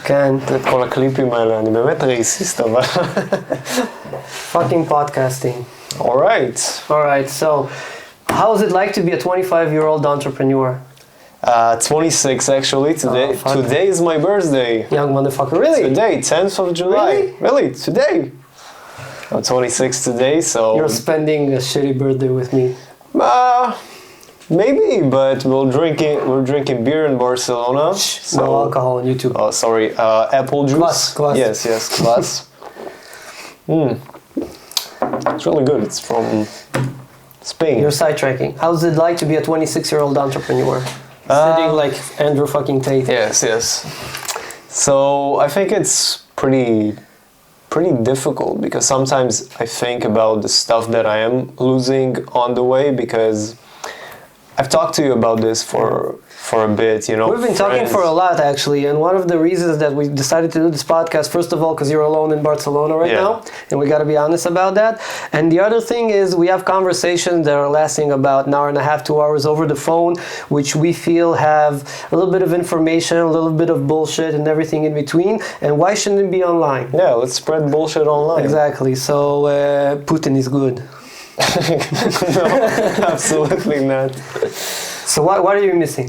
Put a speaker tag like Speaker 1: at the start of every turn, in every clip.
Speaker 1: כן.
Speaker 2: את כל הקליפים האלה, אני באמת רייסיסט, אבל...
Speaker 1: Fucking podcasting.
Speaker 2: Alright.
Speaker 1: Alright, so how is it like to be a 25-year-old entrepreneur?
Speaker 2: 26 actually, today.
Speaker 1: fuck.
Speaker 2: Today is my birthday.
Speaker 1: Young motherfucker, really?
Speaker 2: Today, 10th of July. Really? Today. I'm 26 today, so...
Speaker 1: You're spending a shitty birthday with me.
Speaker 2: Maybe, but we're drinking beer in Barcelona. So,
Speaker 1: no alcohol on YouTube.
Speaker 2: Oh, sorry, apple juice.
Speaker 1: Kvass.
Speaker 2: Yes, kvass. It's really good. It's from Spain.
Speaker 1: You're sidetracking. How's it like to be a 26-year-old entrepreneur? Sitting like Andrew fucking Tate.
Speaker 2: Yes. So I think it's pretty difficult because sometimes I think about the stuff that I am losing on the way, because I've talked to you about this for a bit, you know.
Speaker 1: We've been talking for a lot, actually, and one of the reasons that we decided to do this podcast, first of all, because you're alone in Barcelona right now, and we got to be honest about that. And the other thing is we have conversations that are lasting about an hour and a half, 2 hours over the phone, which we feel have a little bit of information, a little bit of bullshit, and everything in between. And why shouldn't it be online?
Speaker 2: Yeah, let's spread bullshit online.
Speaker 1: Exactly. So Putin is good.
Speaker 2: No, absolutely not.
Speaker 1: So what are you missing?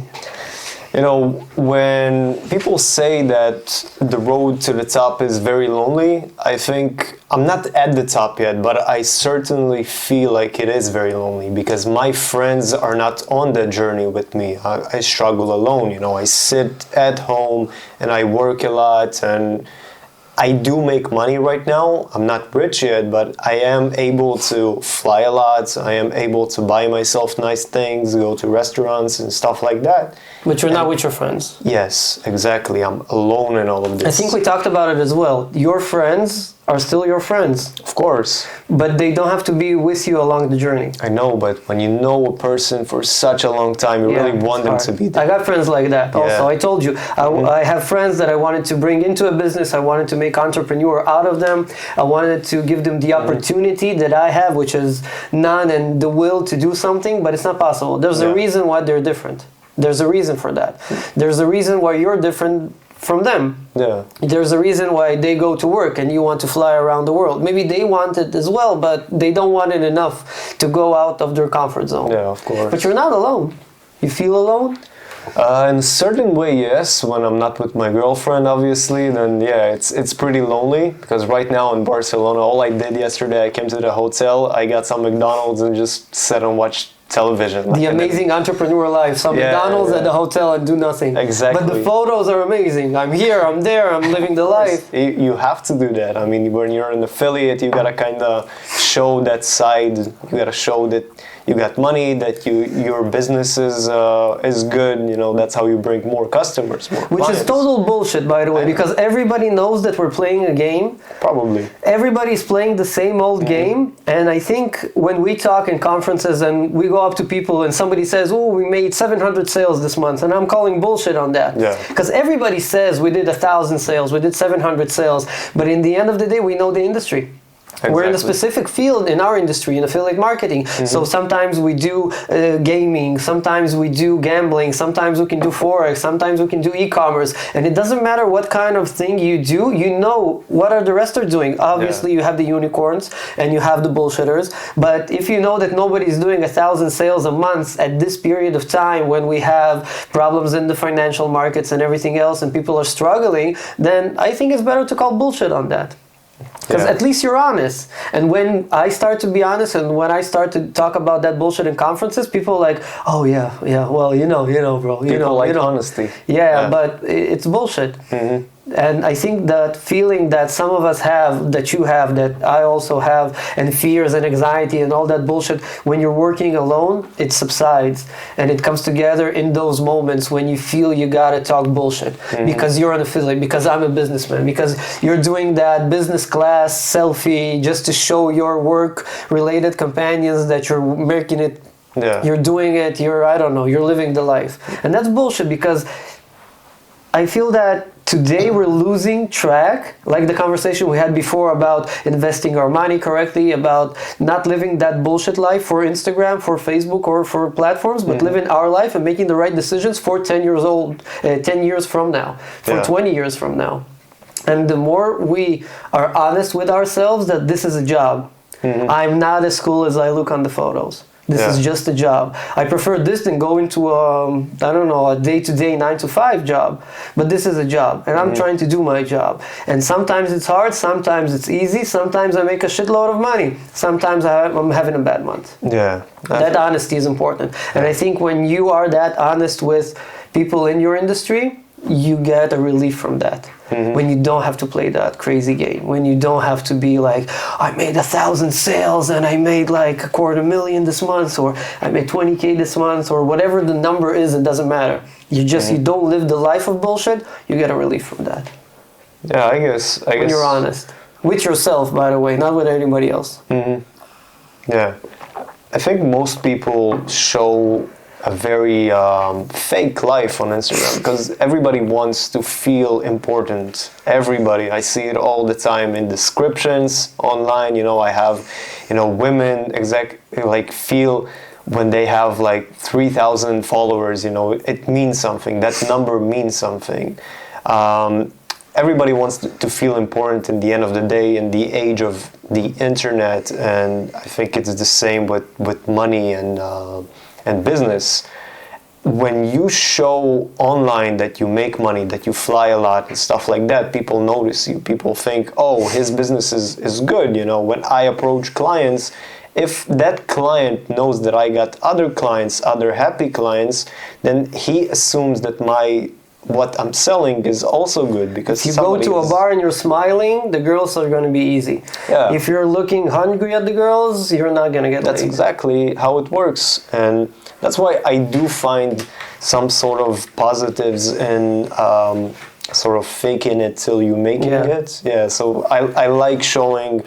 Speaker 2: You know, when people say that the road to the top is very lonely, I think I'm not at the top yet, but I certainly feel like it is very lonely because my friends are not on that journey with me. I struggle alone, you know, I sit at home and I work a lot, and I do make money right now. I'm not rich yet, but I am able to fly a lot. I am able to buy myself nice things, go to restaurants and stuff like that.
Speaker 1: But you're not with your friends.
Speaker 2: Yes, exactly. I'm alone in all of this.
Speaker 1: I think we talked about it as well. Your friends are still your friends.
Speaker 2: Of course.
Speaker 1: But they don't have to be with you along the journey.
Speaker 2: I know, but when you know a person for such a long time, you really want them to be there.
Speaker 1: I got friends like that also. I told you. I have friends that I wanted to bring into a business. I wanted to make entrepreneur out of them. I wanted to give them the opportunity that I have, which is none, and the will to do something, but it's not possible. There's a reason why they're different. There's a reason for that. There's a reason why you're different from them.
Speaker 2: Yeah.
Speaker 1: There's a reason why they go to work and you want to fly around the world. Maybe they want it as well, but they don't want it enough to go out of their comfort zone.
Speaker 2: Yeah, of course.
Speaker 1: But you're not alone. You feel alone?
Speaker 2: In a certain way, yes. When I'm not with my girlfriend, obviously, then it's pretty lonely. Because right now in Barcelona, all I did yesterday, I came to the hotel, I got some McDonald's and just sat and watched television.
Speaker 1: The amazing entrepreneur life. Some McDonald's at the hotel and do nothing.
Speaker 2: Exactly.
Speaker 1: But the photos are amazing. I'm here, I'm there, I'm living the life.
Speaker 2: You have to do that. I mean, when you're an affiliate, you gotta kind of show that side. You gotta show that you got money, that your business is good. You know, that's how you bring more customers, more
Speaker 1: Which
Speaker 2: clients.
Speaker 1: is total bullshit, by the way, because everybody knows that we're playing a game.
Speaker 2: Probably.
Speaker 1: Everybody's playing the same old game, and I think when we talk in conferences and we go up to people and somebody says, oh, we made 700 sales this month, and I'm calling bullshit on that.
Speaker 2: Yeah.
Speaker 1: Because everybody says we did 1,000 sales, we did 700 sales, but in the end of the day, we know the industry. Exactly. We're in a specific field in our industry, in affiliate marketing. So sometimes we do gaming, sometimes we do gambling, sometimes we can do Forex, sometimes we can do e-commerce. And it doesn't matter what kind of thing you do, you know what are the rest are doing. Obviously, you have the unicorns and you have the bullshitters. But if you know that nobody's doing 1,000 sales a month at this period of time when we have problems in the financial markets and everything else and people are struggling, then I think it's better to call bullshit on that. Because at least you're honest. And when I start to be honest and when I start to talk about that bullshit in conferences, people are like, oh yeah, well, you know, bro.
Speaker 2: People like honesty.
Speaker 1: Yeah, but it's bullshit. And I think that feeling that some of us have, that you have, that I also have, and fears and anxiety and all that bullshit, when you're working alone, it subsides. And it comes together in those moments when you feel you gotta talk bullshit. Because you're an affiliate, because I'm a businessman, because you're doing that business class selfie just to show your work-related companions that you're making it, you're doing it, you're living the life. And that's bullshit, because I feel that today we're losing track, like the conversation we had before about investing our money correctly, about not living that bullshit life for Instagram, for Facebook, or for platforms, but living our life and making the right decisions for 10 years from now, for 20 years from now. And the more we are honest with ourselves that this is a job. I'm not as cool as I look on the photos. This is just a job. I prefer this than going to a day-to-day 9-to-5 job. But this is a job, and I'm trying to do my job. And sometimes it's hard, sometimes it's easy, sometimes I make a shitload of money. Sometimes I'm having a bad month.
Speaker 2: Yeah.
Speaker 1: That honesty is important. And I think when you are that honest with people in your industry, you get a relief from that. When you don't have to play that crazy game, when you don't have to be like, I made 1,000 sales and I made like $250,000 this month, or I made 20K this month, or whatever the number is, it doesn't matter. You don't live the life of bullshit, you get a relief from that.
Speaker 2: Yeah, I guess.
Speaker 1: When you're honest. With yourself, by the way, not with anybody else.
Speaker 2: Yeah. I think most people show a very fake life on Instagram because everybody wants to feel important. Everybody. I see it all the time in descriptions online. I have, women feel when they have like 3,000 followers, it means something. That number means something. Everybody wants to feel important in the end of the day in the age of the internet, and I think it's the same with money and business. When you show online that you make money, that you fly a lot and stuff like that, people notice you. People think, oh, his business is good. When I approach clients, if that client knows that I got other clients, other happy clients, then he assumes that what I'm selling is also good because
Speaker 1: if you go to a bar and you're smiling, the girls are going to be easy.
Speaker 2: Yeah.
Speaker 1: If you're looking hungry at the girls, you're not going to get
Speaker 2: That's
Speaker 1: laid.
Speaker 2: exactly how it works, and that's why I do find some sort of positives in sort of faking it till you making it. Yeah. So I like showing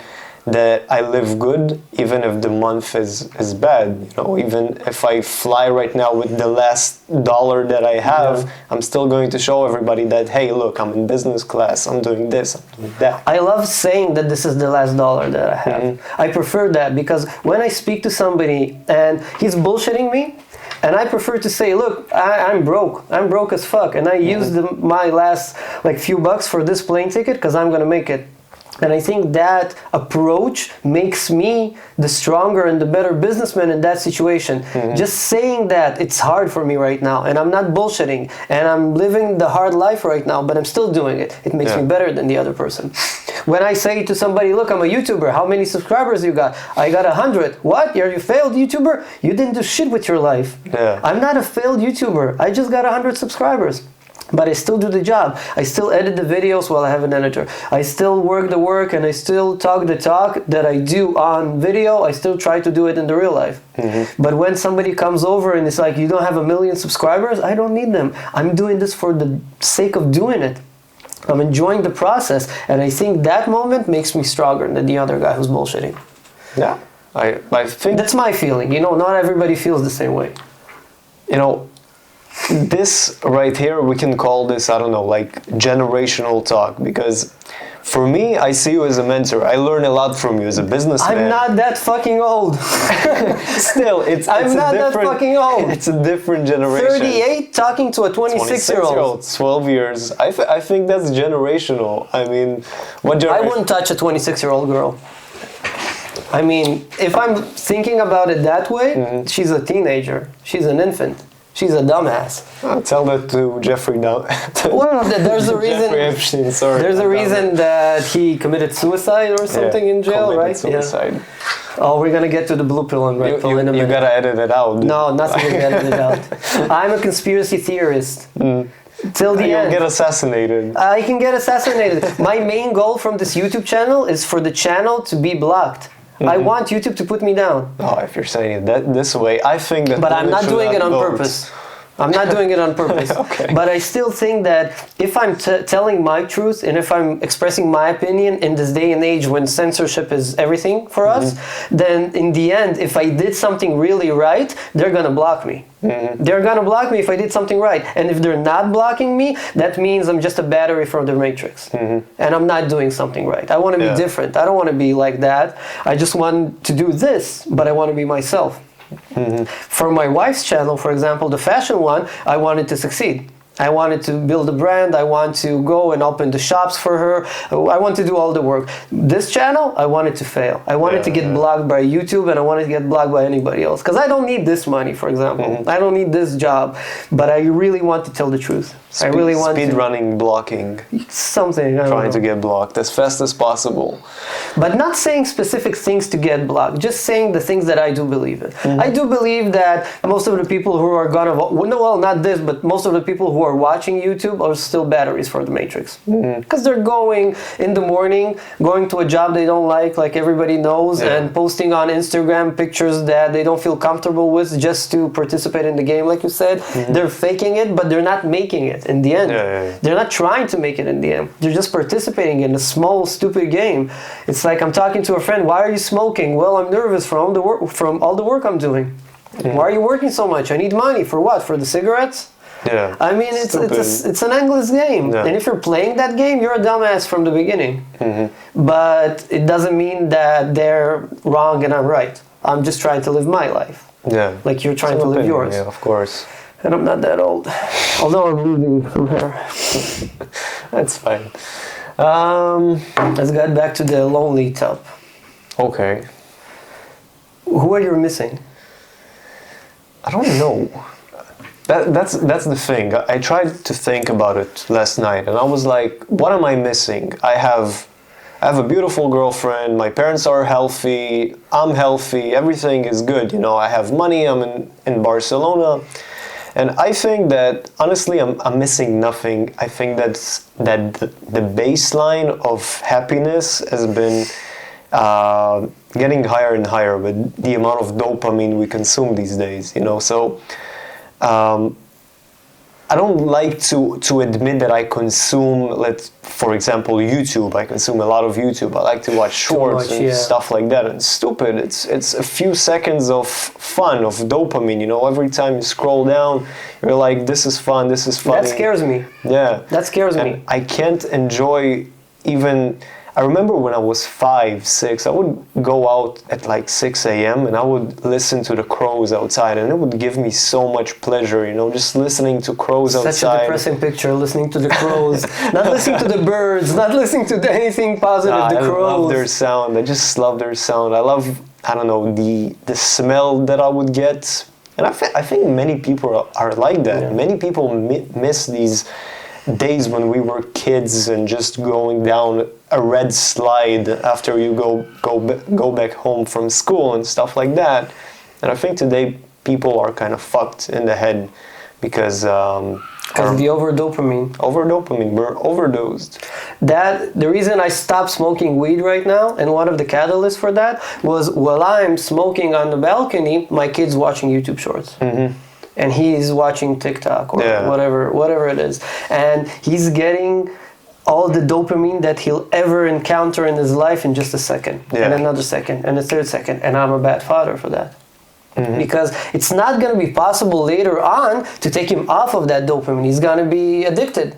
Speaker 2: that I live good even if the month is bad. Even if I fly right now with the last dollar that I have, I'm still going to show everybody that, hey, look, I'm in business class, I'm doing this, I'm doing that.
Speaker 1: I love saying that this is the last dollar that I have. I prefer that because when I speak to somebody and he's bullshitting me, and I prefer to say, look, I'm broke. I'm broke as fuck. And I used my last few bucks for this plane ticket because I'm going to make it. And I think that approach makes me the stronger and the better businessman in that situation. Just saying that it's hard for me right now, and I'm not bullshitting, and I'm living the hard life right now, but I'm still doing it. It makes me better than the other person. When I say to somebody, look, I'm a YouTuber, how many subscribers you got? I got 100. What? Are you a failed YouTuber? You didn't do shit with your life. I'm not a failed YouTuber. I just got 100 subscribers. But I still do the job. I still edit the videos while I have an editor. I still work the work and I still talk the talk that I do on video. I still try to do it in the real life. But when somebody comes over and it's like, you don't have 1 million subscribers, I don't need them. I'm doing this for the sake of doing it. I'm enjoying the process. And I think that moment makes me stronger than the other guy who's bullshitting.
Speaker 2: Yeah, I think...
Speaker 1: That's my feeling. Not everybody feels the same way.
Speaker 2: This right here, we can call this, I don't know, like generational talk, because for me, I see you as a mentor. I learn a lot from you as a businessman.
Speaker 1: I'm not that fucking old.
Speaker 2: Still, I'm
Speaker 1: not that fucking old.
Speaker 2: It's a different generation.
Speaker 1: 38 talking to a 26-year-old.
Speaker 2: 12 years. I think that's generational. I mean, what generation?
Speaker 1: I wouldn't touch a 26-year-old girl. I mean, if I'm thinking about it that way, she's a teenager. She's an infant. She's a dumbass.
Speaker 2: Tell that to Jeffrey now.
Speaker 1: Well, there's a reason.
Speaker 2: Jeffrey Epstein, sorry.
Speaker 1: There's a reason that he committed suicide or something in jail, right?
Speaker 2: Suicide.
Speaker 1: Yeah. Oh, we're gonna get to the blue pill and red pill in a minute.
Speaker 2: You gotta edit it out.
Speaker 1: No, nothing will get edited out. I'm a conspiracy theorist. Till the end.
Speaker 2: You'll get assassinated.
Speaker 1: I can get assassinated. My main goal from this YouTube channel is for the channel to be blocked. I want YouTube to put me down.
Speaker 2: Oh, if you're saying it this way, I think that.
Speaker 1: But I'm not doing it on purpose. I'm not doing it on purpose.
Speaker 2: Okay.
Speaker 1: But I still think that if I'm telling my truth and if I'm expressing my opinion in this day and age when censorship is everything for us, then in the end, if I did something really right, they're gonna block me. They're gonna block me if I did something right. And if they're not blocking me, that means I'm just a battery from the matrix. And I'm not doing something right. I want to be different. I don't want to be like that. I just want to do this, but I want to be myself. For my wife's channel, for example, the fashion one, I wanted to succeed. I wanted to build a brand. I want to go and open the shops for her. I want to do all the work. This channel, I wanted to fail. I wanted to get blocked by YouTube, and I wanted to get blocked by anybody else. Because I don't need this money, for example. I don't need this job. But I really want to tell the truth. I really want
Speaker 2: speed running, blocking.
Speaker 1: Something.
Speaker 2: Trying to get blocked as fast as possible.
Speaker 1: But not saying specific things to get blocked. Just saying the things that I do believe in. I do believe that most of the people who are gonna, well, not this, but most of the people who are watching YouTube are still batteries for the matrix. Because they're going in the morning, going to a job they don't like everybody knows, and posting on Instagram pictures that they don't feel comfortable with just to participate in the game, like you said. They're faking it, but they're not making it in the end. They're not trying to make it in the end. They're just participating in a small, stupid game. It's like I'm talking to a friend, why are you smoking? Well, I'm nervous from all the work I'm doing. Why are you working so much? I need money. For what? For the cigarettes?
Speaker 2: Yeah.
Speaker 1: I mean, it's an endless game. And if you're playing that game, you're a dumbass from the beginning. But it doesn't mean that they're wrong and I'm right. I'm just trying to live my life.
Speaker 2: Yeah.
Speaker 1: Like you're trying to live yours.
Speaker 2: Yeah, of course.
Speaker 1: And I'm not that old. Although I'm moving from here.
Speaker 2: That's fine.
Speaker 1: Let's get back to the lonely top.
Speaker 2: Okay.
Speaker 1: Who are you missing?
Speaker 2: I don't know. That's the thing. I tried to think about it last night, and I was like, what am I missing? I have a beautiful girlfriend. My parents are healthy. I'm healthy. Everything is good. You know, I have money. I'm in Barcelona. And I think that, honestly, I'm missing nothing. I think that the baseline of happiness has been getting higher and higher with the amount of dopamine we consume these days, you know. So I don't like to admit that I consume, for example, YouTube. I consume a lot of YouTube. I like to watch shorts and stuff like that. And it's stupid. It's a few seconds of fun, of dopamine, you know. Every time you scroll down, you're like, this is fun, this is funny.
Speaker 1: That scares me.
Speaker 2: Yeah.
Speaker 1: That scares me.
Speaker 2: I can't enjoy even... I remember when I was 5, 6, I would go out at like 6 a.m. and I would listen to the crows outside, and it would give me so much pleasure, you know, just listening to crows outside.
Speaker 1: Such a depressing picture, listening to the crows, not listening to the birds, not listening to anything positive, the crows. I
Speaker 2: love their sound. I just love their sound. I love, I don't know, the smell that I would get. And I think many people are like that. Yeah. Many people miss these days when we were kids and just going down a red slide after you go back home from school and stuff like that. And I think today people are kind of fucked in the head because of
Speaker 1: the overdopamine.
Speaker 2: We're overdosed.
Speaker 1: The reason I stopped smoking weed right now, and one of the catalysts for that was while I'm smoking on the balcony, my kid's watching YouTube shorts. And he's watching TikTok or whatever it is. And he's getting all the dopamine that he'll ever encounter in his life in just a second. And another second, and a third second. And I'm a bad father for that. Because it's not going to be possible later on to take him off of that dopamine. He's going to be addicted.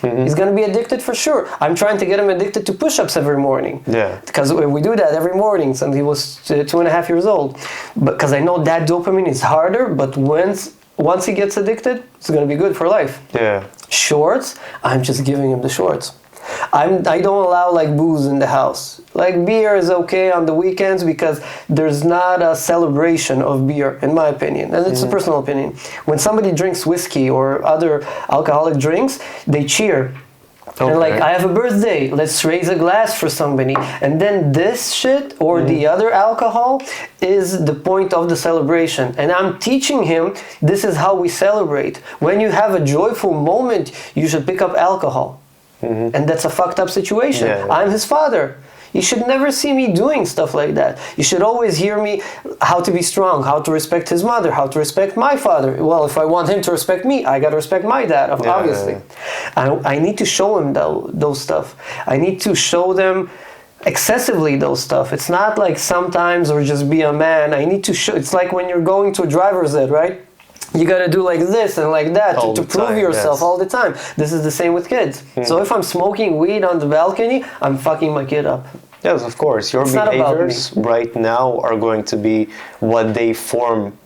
Speaker 1: He's going to be addicted for sure. I'm trying to get him addicted to push-ups every morning. Because we do that every morning since he was 2.5 years old. Because I know that dopamine is harder, but once he gets addicted, it's going to be good for life. Shorts, I'm just giving him the shorts. I don't allow like booze in the house. Like beer is okay on the weekends because there's not a celebration of beer, in my opinion, and it's a personal opinion. When somebody drinks whiskey or other alcoholic drinks, they cheer. And like, I have a birthday, let's raise a glass for somebody. And then this shit or the other alcohol is the point of the celebration. And I'm teaching him this is how we celebrate. When you have a joyful moment, you should pick up alcohol. And that's a fucked up situation. I'm his father. You should never see me doing stuff like that. You should always hear me how to be strong, how to respect his mother, how to respect my father. Well, if I want him to respect me, I gotta respect my dad, obviously. I need to show him those stuff. I need to show them excessively those stuff. It's not like sometimes or just be a man. I need to show. It's like when you're going to a driver's ed, right? You gotta do like this and like that to prove yourself all the time. This is the same with kids. So if I'm smoking weed on the balcony, I'm fucking my kid up.
Speaker 2: Yes, of course. Your behaviors right now are going to be what they form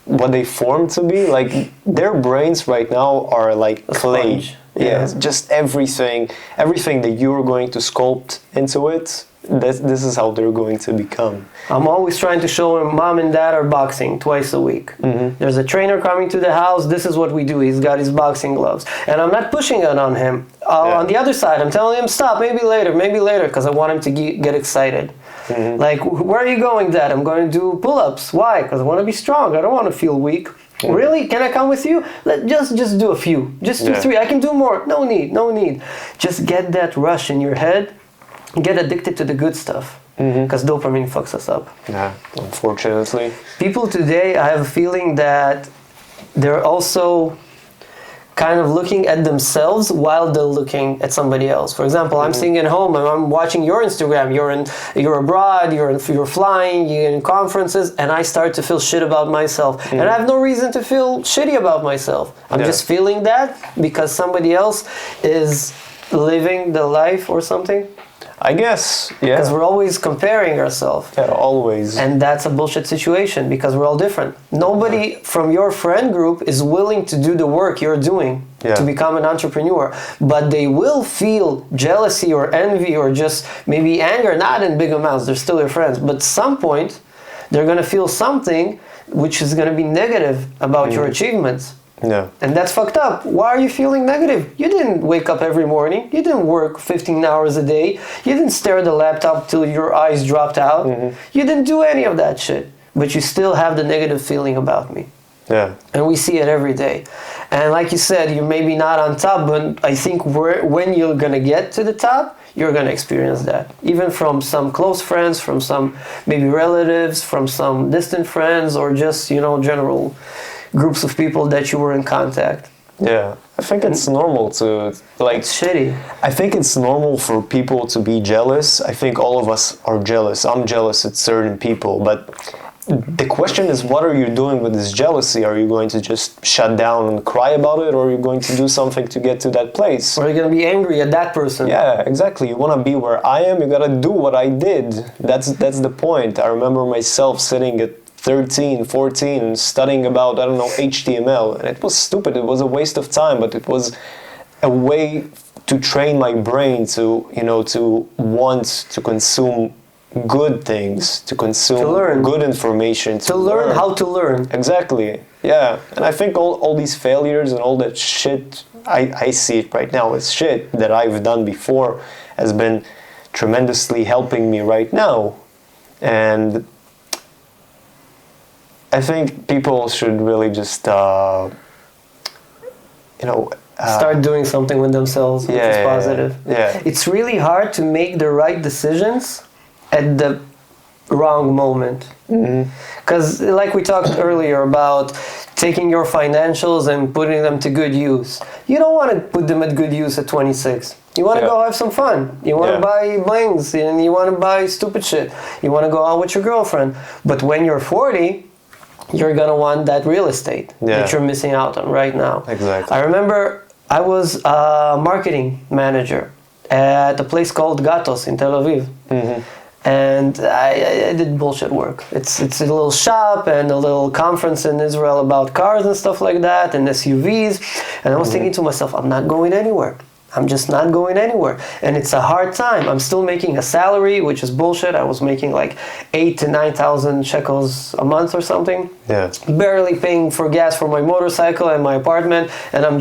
Speaker 2: to be. Like their brains right now are like clay. Yeah, just everything that you're going to sculpt into it, this is how they're going to become.
Speaker 1: I'm always trying to show him mom and dad are boxing twice a week. There's a trainer coming to the house, this is what we do. He's got his boxing gloves. And I'm not pushing it on him. On the other side, I'm telling him, stop, maybe later, because I want him to get excited. Like, where are you going, Dad? I'm going to do pull-ups. Why? Because I want to be strong. I don't want to feel weak. Really? Can I come with you? Just do a few. Just do 3. I can do more. No need. Just get that rush in your head. Get addicted to the good stuff. Because dopamine fucks us up.
Speaker 2: Yeah, unfortunately.
Speaker 1: People today, I have a feeling that they're also kind of looking at themselves while they're looking at somebody else. For example, I'm sitting at home and I'm watching your Instagram. You're abroad, you're flying, you're in conferences, and I start to feel shit about myself. And I have no reason to feel shitty about myself. I'm just feeling that because somebody else is living the life or something.
Speaker 2: I guess, yeah.
Speaker 1: Because we're always comparing ourselves.
Speaker 2: Yeah, always.
Speaker 1: And that's a bullshit situation because we're all different. Nobody from your friend group is willing to do the work you're doing to become an entrepreneur. But they will feel jealousy or envy or just maybe anger, not in big amounts, they're still your friends. But at some point, they're going to feel something which is going to be negative about your achievements.
Speaker 2: Yeah.
Speaker 1: And that's fucked up. Why are you feeling negative? You didn't wake up every morning. You didn't work 15 hours a day. You didn't stare at the laptop till your eyes dropped out. You didn't do any of that shit. But you still have the negative feeling about me.
Speaker 2: Yeah.
Speaker 1: And we see it every day. And like you said, you're maybe not on top, but I think when you're going to get to the top, you're going to experience that. Even from some close friends, from some maybe relatives, from some distant friends, or just, general groups of people that you were in contact.
Speaker 2: Yeah, I think it's normal to,
Speaker 1: It's shitty.
Speaker 2: I think it's normal for people to be jealous. I think all of us are jealous. I'm jealous at certain people, but the question is, what are you doing with this jealousy? Are you going to just shut down and cry about it, or are you going to do something to get to that place?
Speaker 1: Or are you going to be angry at that person?
Speaker 2: Yeah, exactly. You want to be where I am, you got to do what I did. That's the point. I remember myself sitting at 13, 14, studying about, HTML. And it was stupid. It was a waste of time, but it was a way to train my brain to, to want to consume good things, to consume good information.
Speaker 1: To learn how to learn.
Speaker 2: Exactly. Yeah. And I think all these failures and all that shit, I see it right now as shit that I've done before has been tremendously helping me right now. And I think people should really just, start
Speaker 1: doing something with themselves, which is positive.
Speaker 2: Yeah.
Speaker 1: It's really hard to make the right decisions at the wrong moment. Because like we talked earlier about taking your financials and putting them to good use. You don't want to put them at good use at 26. You want to go have some fun. You want to buy blings and you want to buy stupid shit. You want to go out with your girlfriend. But when you're 40, you're going to want that real estate that you're missing out on right now.
Speaker 2: Exactly.
Speaker 1: I remember I was a marketing manager at a place called Gatos in Tel Aviv. And I did bullshit work. It's a little shop and a little conference in Israel about cars and stuff like that and SUVs. And I was thinking to myself, I'm not going anywhere. I'm just not going anywhere. And it's a hard time. I'm still making a salary, which is bullshit. I was making like 8,000 to 9,000 shekels a month or something.
Speaker 2: Yeah.
Speaker 1: Barely paying for gas for my motorcycle and my apartment. And I'm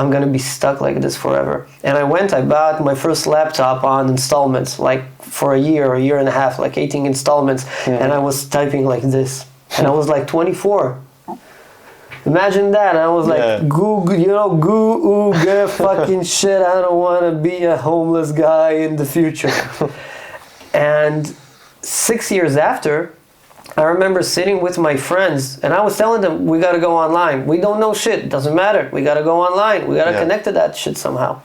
Speaker 1: going to be stuck like this forever. And I bought my first laptop on installments, like for a year and a half, like 18 installments. And I was typing like this. And I was like 24. Imagine that. And I was like, get fucking shit. I don't want to be a homeless guy in the future. And 6 years after, I remember sitting with my friends and I was telling them, we got to go online. We don't know shit. Doesn't matter. We got to go online. We got to connect to that shit somehow.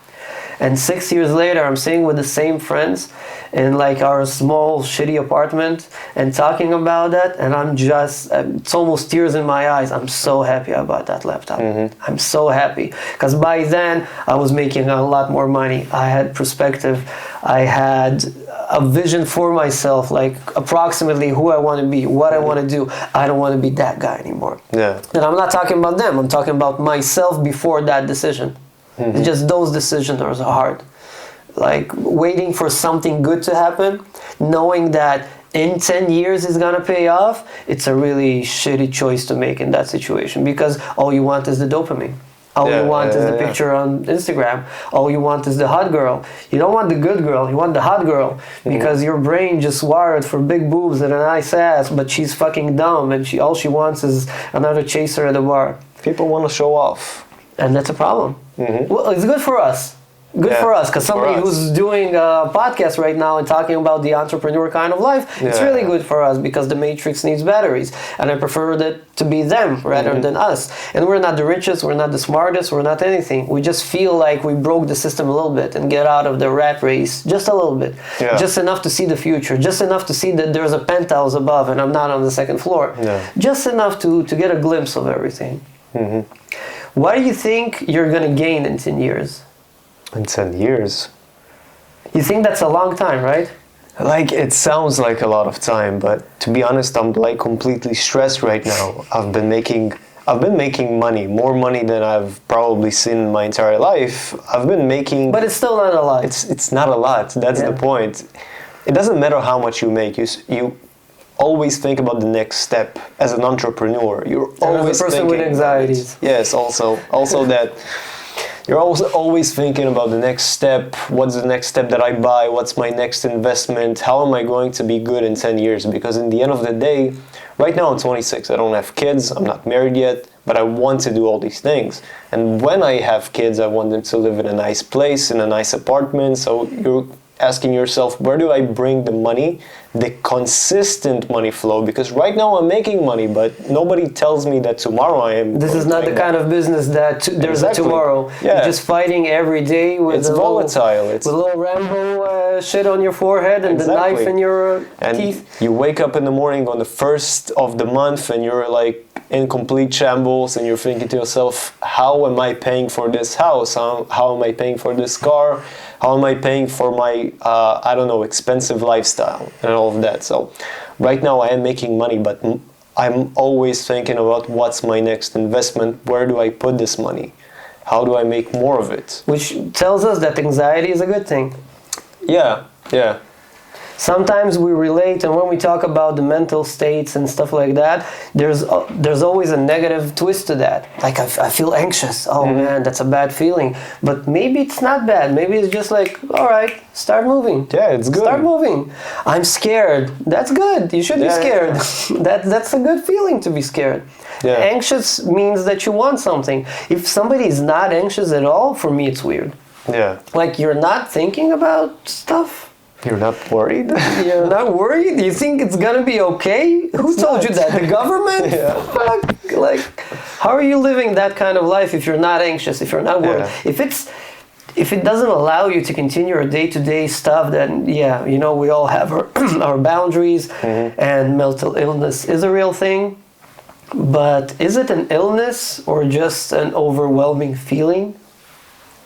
Speaker 1: And 6 years later, I'm sitting with the same friends in like our small shitty apartment and talking about that. And it's almost tears in my eyes. I'm so happy I bought that laptop. I'm so happy. Because by then I was making a lot more money. I had perspective. I had a vision for myself, like approximately who I want to be, what I want to do. I don't want to be that guy anymore.
Speaker 2: Yeah.
Speaker 1: And I'm not talking about them. I'm talking about myself before that decision. Just those decisions are hard. Like waiting for something good to happen, knowing that in 10 years it's gonna pay off, it's a really shitty choice to make in that situation because all you want is the dopamine. All you want is the picture on Instagram. All you want is the hot girl. You don't want the good girl, you want the hot girl because your brain just wired for big boobs and a nice ass, but she's fucking dumb and all she wants is another chaser at the bar.
Speaker 2: People want to show off.
Speaker 1: And that's a problem. Well, it's good for us. Good for us, because somebody who's doing a podcast right now and talking about the entrepreneur kind of life, it's really good for us because the matrix needs batteries. And I prefer that to be them rather than us. And we're not the richest, we're not the smartest, we're not anything. We just feel like we broke the system a little bit and get out of the rat race just a little bit. Just enough to see the future, just enough to see that there's a penthouse above and I'm not on the second floor. Just enough to get a glimpse of everything. What do you think you're going to gain in 10 years?
Speaker 2: In 10 years?
Speaker 1: You think that's a long time, right?
Speaker 2: Like, it sounds like a lot of time, but to be honest, I'm like completely stressed right now. I've been making money, more money than I've probably seen in my entire life. I've been making...
Speaker 1: But it's still not a lot.
Speaker 2: It's not a lot, that's the point. It doesn't matter how much you make, you always think about the next step as an entrepreneur. You're always
Speaker 1: as a person with anxieties.
Speaker 2: Yes, also that you're always thinking about the next step. What's the next step that I buy? What's my next investment? How am I going to be good in 10 years? Because in the end of the day, right now I'm 26. I don't have kids. I'm not married yet, but I want to do all these things. And when I have kids, I want them to live in a nice place, in a nice apartment. So you're asking yourself, where do I bring the money, the consistent money flow? Because right now I'm making money, but nobody tells me that tomorrow I am.
Speaker 1: This is not the kind of business that there's a tomorrow. You're just fighting every day with
Speaker 2: it's volatile.
Speaker 1: With a little Rambo shit on your forehead and the knife in your teeth.
Speaker 2: You wake up in the morning on the 1st of the month and you're like in complete shambles and you're thinking to yourself, how am I paying for this house? How am I paying for this car? How am I paying for my, expensive lifestyle and all of that? So right now I am making money, but I'm always thinking about what's my next investment? Where do I put this money? How do I make more of it?
Speaker 1: Which tells us that anxiety is a good thing.
Speaker 2: Yeah.
Speaker 1: Sometimes we relate, and when we talk about the mental states and stuff like that, there's always a negative twist to that. Like, I feel anxious. Oh man, that's a bad feeling. But maybe it's not bad. Maybe it's just like, all right, start moving.
Speaker 2: Yeah, it's good.
Speaker 1: Start moving. I'm scared. That's good. You should be scared. That's a good feeling to be scared. Anxious means that you want something. If somebody is not anxious at all, for me it's weird. Like, you're not thinking about stuff.
Speaker 2: You're not worried?
Speaker 1: You're not worried? You think it's gonna be okay? Who told you that? The government? Fuck. Like, how are you living that kind of life if you're not anxious, if you're not worried? If it doesn't allow you to continue your day-to-day stuff, then we all have our boundaries, and mental illness is a real thing. But is it an illness or just an overwhelming feeling?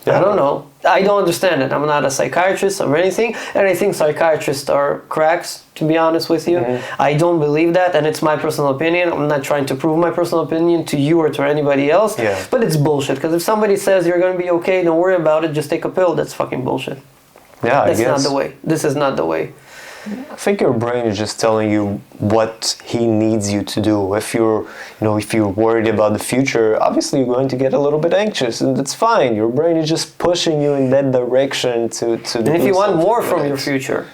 Speaker 1: I don't know. I don't understand it. I'm not a psychiatrist or anything, and I think psychiatrists are cracks, to be honest with you. I don't believe that, and it's my personal opinion. I'm not trying to prove my personal opinion to you or to anybody else, but it's bullshit. Because if somebody says you're going to be okay, don't worry about it, just take a pill, that's fucking bullshit. That's not the way. This is not the way.
Speaker 2: I think your brain is just telling you what he needs you to do. If you're worried about the future, obviously you're going to get a little bit anxious, and that's fine. Your brain is just pushing you in that direction to
Speaker 1: and if you want more from your future,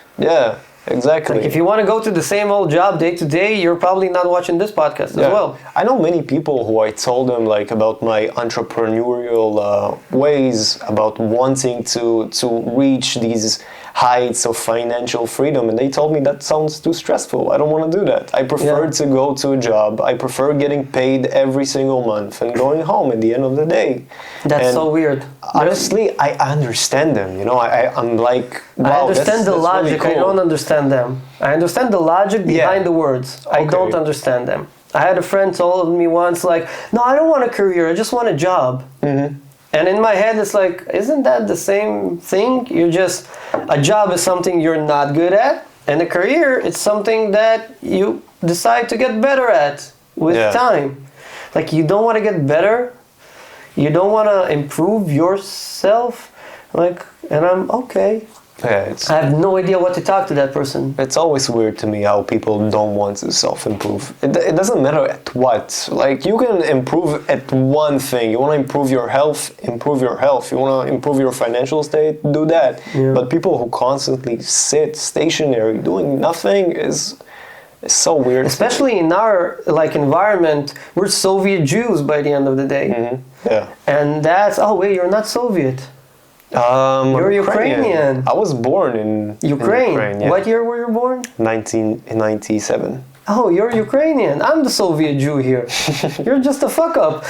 Speaker 2: exactly.
Speaker 1: Like if you want to go to the same old job day to day, you're probably not watching this podcast as well.
Speaker 2: I know many people who I told them like about my entrepreneurial ways, about wanting to reach these heights of financial freedom, and they told me that sounds too stressful. I don't want to do that. I prefer to go to a job. I prefer getting paid every single month and going home at the end of the day.
Speaker 1: That's so weird.
Speaker 2: Honestly, I understand them. You know, I'm like, wow,
Speaker 1: I understand the logic.
Speaker 2: Really cool.
Speaker 1: I don't understand them. I understand the logic behind the words. I don't understand them. I had a friend told me once, like, no, I don't want a career. I just want a job. Mm-hmm. And in my head, it's like, isn't that the same thing? A job is something you're not good at, and a career, it's something that you decide to get better at with time. Like, you don't want to get better, you don't want to improve yourself, like, and I'm okay.
Speaker 2: Yeah,
Speaker 1: I have no idea what to talk to that person.
Speaker 2: It's always weird to me how people don't want to self-improve. It doesn't matter at what. Like, you can improve at one thing. You want to improve your health, improve your health. You want to improve your financial state, do that. Yeah. But people who constantly sit stationary, doing nothing is so weird.
Speaker 1: Especially in our environment, we're Soviet Jews by the end of the day.
Speaker 2: Mm-hmm. Yeah.
Speaker 1: And that's, oh wait, you're not Soviet. You're Ukrainian.
Speaker 2: I was born in
Speaker 1: Ukraine.
Speaker 2: Yeah.
Speaker 1: What year were you born?
Speaker 2: 1997.
Speaker 1: Oh, you're Ukrainian. I'm the Soviet Jew here. You're just a fuck up.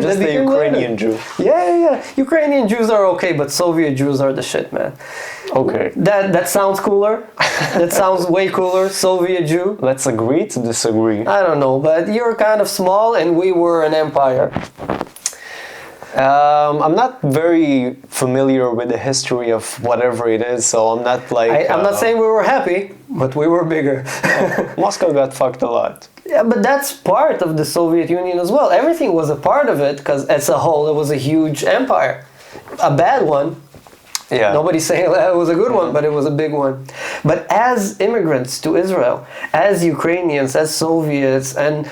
Speaker 2: Just the Ukrainian Jew.
Speaker 1: Yeah. Ukrainian Jews are okay, but Soviet Jews are the shit, man.
Speaker 2: Okay.
Speaker 1: That sounds cooler. That sounds way cooler. Soviet Jew.
Speaker 2: Let's agree to disagree.
Speaker 1: I don't know, but you're kind of small and we were an empire.
Speaker 2: I'm not very familiar with the history of whatever it is, so I'm not like...
Speaker 1: I'm not saying we were happy, but we were bigger.
Speaker 2: Moscow got fucked a lot.
Speaker 1: Yeah, but that's part of the Soviet Union as well. Everything was a part of it, because as a whole, it was a huge empire. A bad one.
Speaker 2: Yeah.
Speaker 1: Nobody's saying that it was a good one, but it was a big one. But as immigrants to Israel, as Ukrainians, as Soviets, and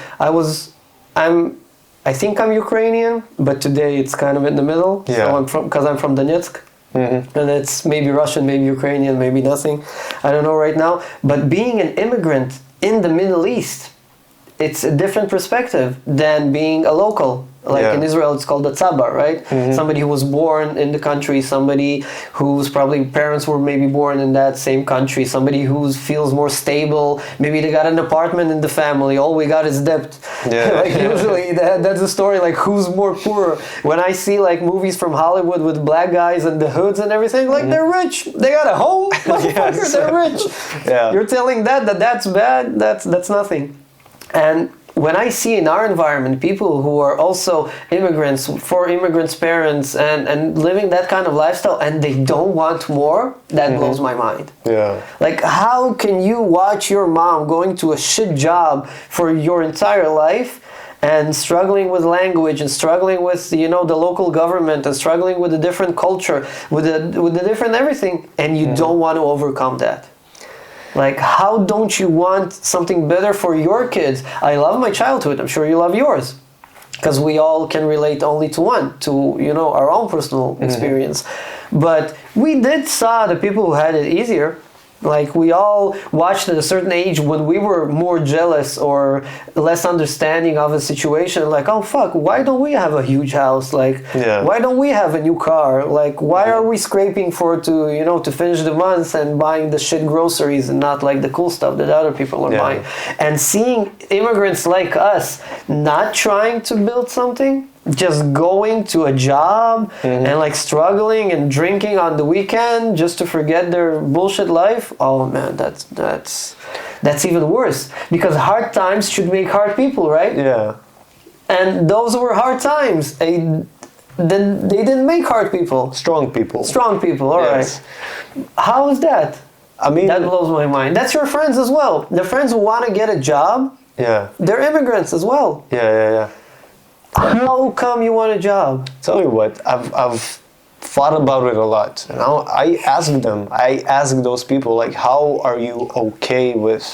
Speaker 1: I think I'm Ukrainian, but today it's kind of in the middle. Yeah. So because I'm from Donetsk. Mm-hmm. And it's maybe Russian, maybe Ukrainian, maybe nothing. I don't know right now. But being an immigrant in the Middle East, it's a different perspective than being a local. In Israel, it's called a tzaba, right? Mm-hmm. Somebody who was born in the country, somebody whose probably parents were maybe born in that same country, somebody who feels more stable. Maybe they got an apartment in the family. All we got is debt. Yeah. Usually that's the story. Like, who's more poor? When I see movies from Hollywood with black guys and the hoods and everything, they're rich. They got a home. Yes. They're rich. Yeah. You're telling that's bad. That's nothing. And when I see in our environment people who are also immigrants, for immigrants' parents, and living that kind of lifestyle, and they don't want more, that blows my mind. Yeah. Like, how can you watch your mom going to a shit job for your entire life and struggling with language and struggling with the local government and struggling with a different culture, with the different everything, and you don't want to overcome that? Like, how don't you want something better for your kids? I love my childhood. I'm sure you love yours. Because we all can relate only to one, to, our own personal experience. But we did saw the people who had it easier. Like, we all watched at a certain age when we were more jealous or less understanding of a situation. Like, oh, fuck, why don't we have a huge house? Like, why don't we have a new car? Like, why are we scraping to finish the month and buying the shit groceries and not the cool stuff that other people are buying? And seeing immigrants like us not trying to build something, just going to a job and struggling and drinking on the weekend just to forget their bullshit life. Oh man, that's even worse, because hard times should make hard people, right? Yeah. And those were hard times. They didn't make hard people.
Speaker 2: Strong people.
Speaker 1: Strong people. All right. How is that? I mean, that blows my mind. That's your friends as well. The friends who want to get a job. Yeah. They're immigrants as well.
Speaker 2: Yeah.
Speaker 1: How come you want a job?
Speaker 2: Tell you what, I've thought about it a lot. And I asked those people, how are you okay with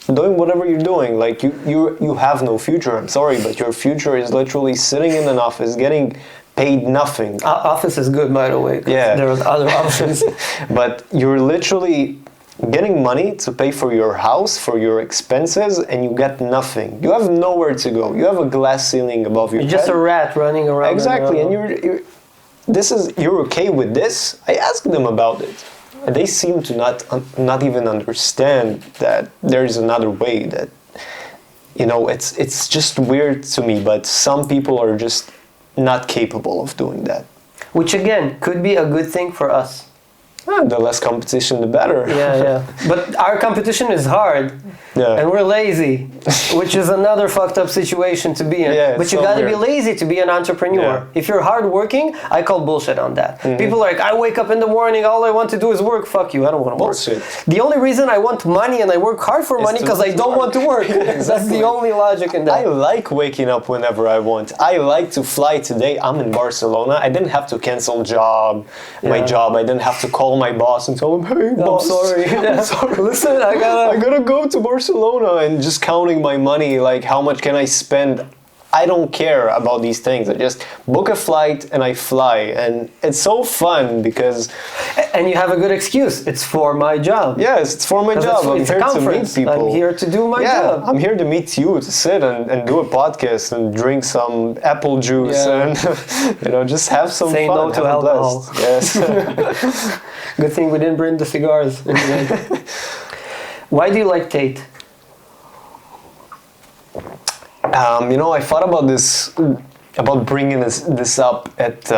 Speaker 2: doing whatever you're doing? Like, you have no future. I'm sorry, but your future is literally sitting in an office getting paid nothing.
Speaker 1: Office is good, by the way. Yeah. There are other options.
Speaker 2: But you're literally getting money to pay for your house, for your expenses, and you get nothing. You have nowhere to go. You have a glass ceiling above your head.
Speaker 1: You're just a rat running around.
Speaker 2: Exactly, and you're okay with this? I asked them about it. And they seem to not even understand that there is another way, that, you know, it's just weird to me, but some people are just not capable of doing that.
Speaker 1: Which again could be a good thing for us.
Speaker 2: The less competition, the better.
Speaker 1: Yeah. But our competition is hard.
Speaker 2: Yeah.
Speaker 1: And we're lazy, which is another fucked up situation to be in.
Speaker 2: Yeah,
Speaker 1: but you
Speaker 2: so
Speaker 1: gotta
Speaker 2: weird.
Speaker 1: be lazy to be an entrepreneur.
Speaker 2: Yeah.
Speaker 1: If you're hardworking, I call bullshit on that. People are like, I wake up in the morning, all I want to do is work. Fuck you, I don't want to work.
Speaker 2: Bullshit.
Speaker 1: The only reason I want money and I work hard for money because I don't want to work. That's the only logic in that.
Speaker 2: I like waking up whenever I want. I like to fly. Today I'm in Barcelona. I didn't have to cancel my job. I didn't have to call my boss and tell him, hey, boss,
Speaker 1: I'm sorry. Listen, I
Speaker 2: gotta go to Barcelona, and just counting my money, like how much can I spend. I don't care about these things. I just book a flight and I fly, and it's so fun because...
Speaker 1: And you have a good excuse. It's for my job.
Speaker 2: Yes, it's for my job. I'm here to meet people.
Speaker 1: I'm here to do my job.
Speaker 2: I'm here to meet you, to sit and do a podcast and drink some apple juice and just have some
Speaker 1: Say
Speaker 2: fun.
Speaker 1: no to alcohol.
Speaker 2: Yes.
Speaker 1: Good thing we didn't bring the cigars. Why do you like Tate?
Speaker 2: I thought about this, about bringing this up at